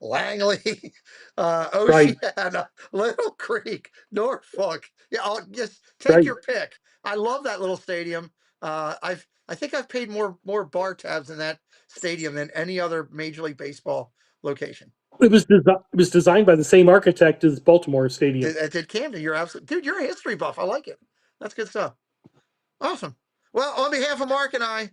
Langley, Right. Oceana, Little Creek, Norfolk. Yeah, I'll just take Right. your pick. I love that little stadium. I think I've paid more bar tabs in that stadium than any other Major League Baseball location. It was designed by the same architect as Baltimore Stadium. It did Camden. You're absolutely, dude. You're a history buff. I like it. That's good stuff. Awesome. Well, on behalf of Mark and I,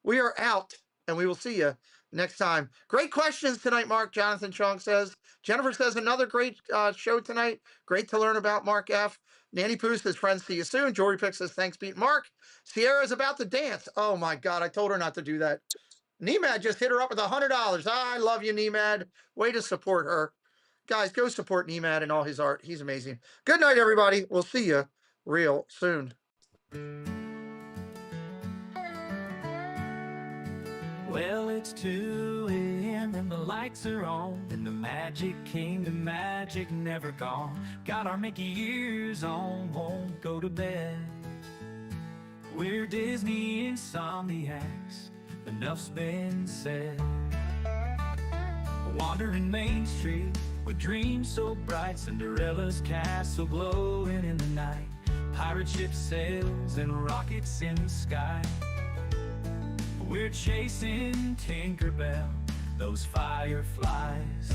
we are out, and we will see you next time. Great questions tonight, Mark. Jonathan Chong says. Jennifer says another great show tonight. Great to learn about Mark F. Nanny Pooh says, friends, see you soon. Jory Pick says, thanks, Pete. Mark. Sierra's about to dance. Oh, my God. I told her not to do that. Nemad just hit her up with $100. I love you, Nemad. Way to support her. Guys, go support Nemad and all his art. He's amazing. Good night, everybody. We'll see you real soon. Well, it's 2 a.m. and the lights are on. In the Magic Kingdom, magic never gone. Got our Mickey ears on, won't go to bed. We're Disney Insomniacs, enough's been said. Wandering Main Street with dreams so bright, Cinderella's castle glowing in the night. Pirate ship sails and rockets in the sky. We're chasing Tinkerbell, those fireflies.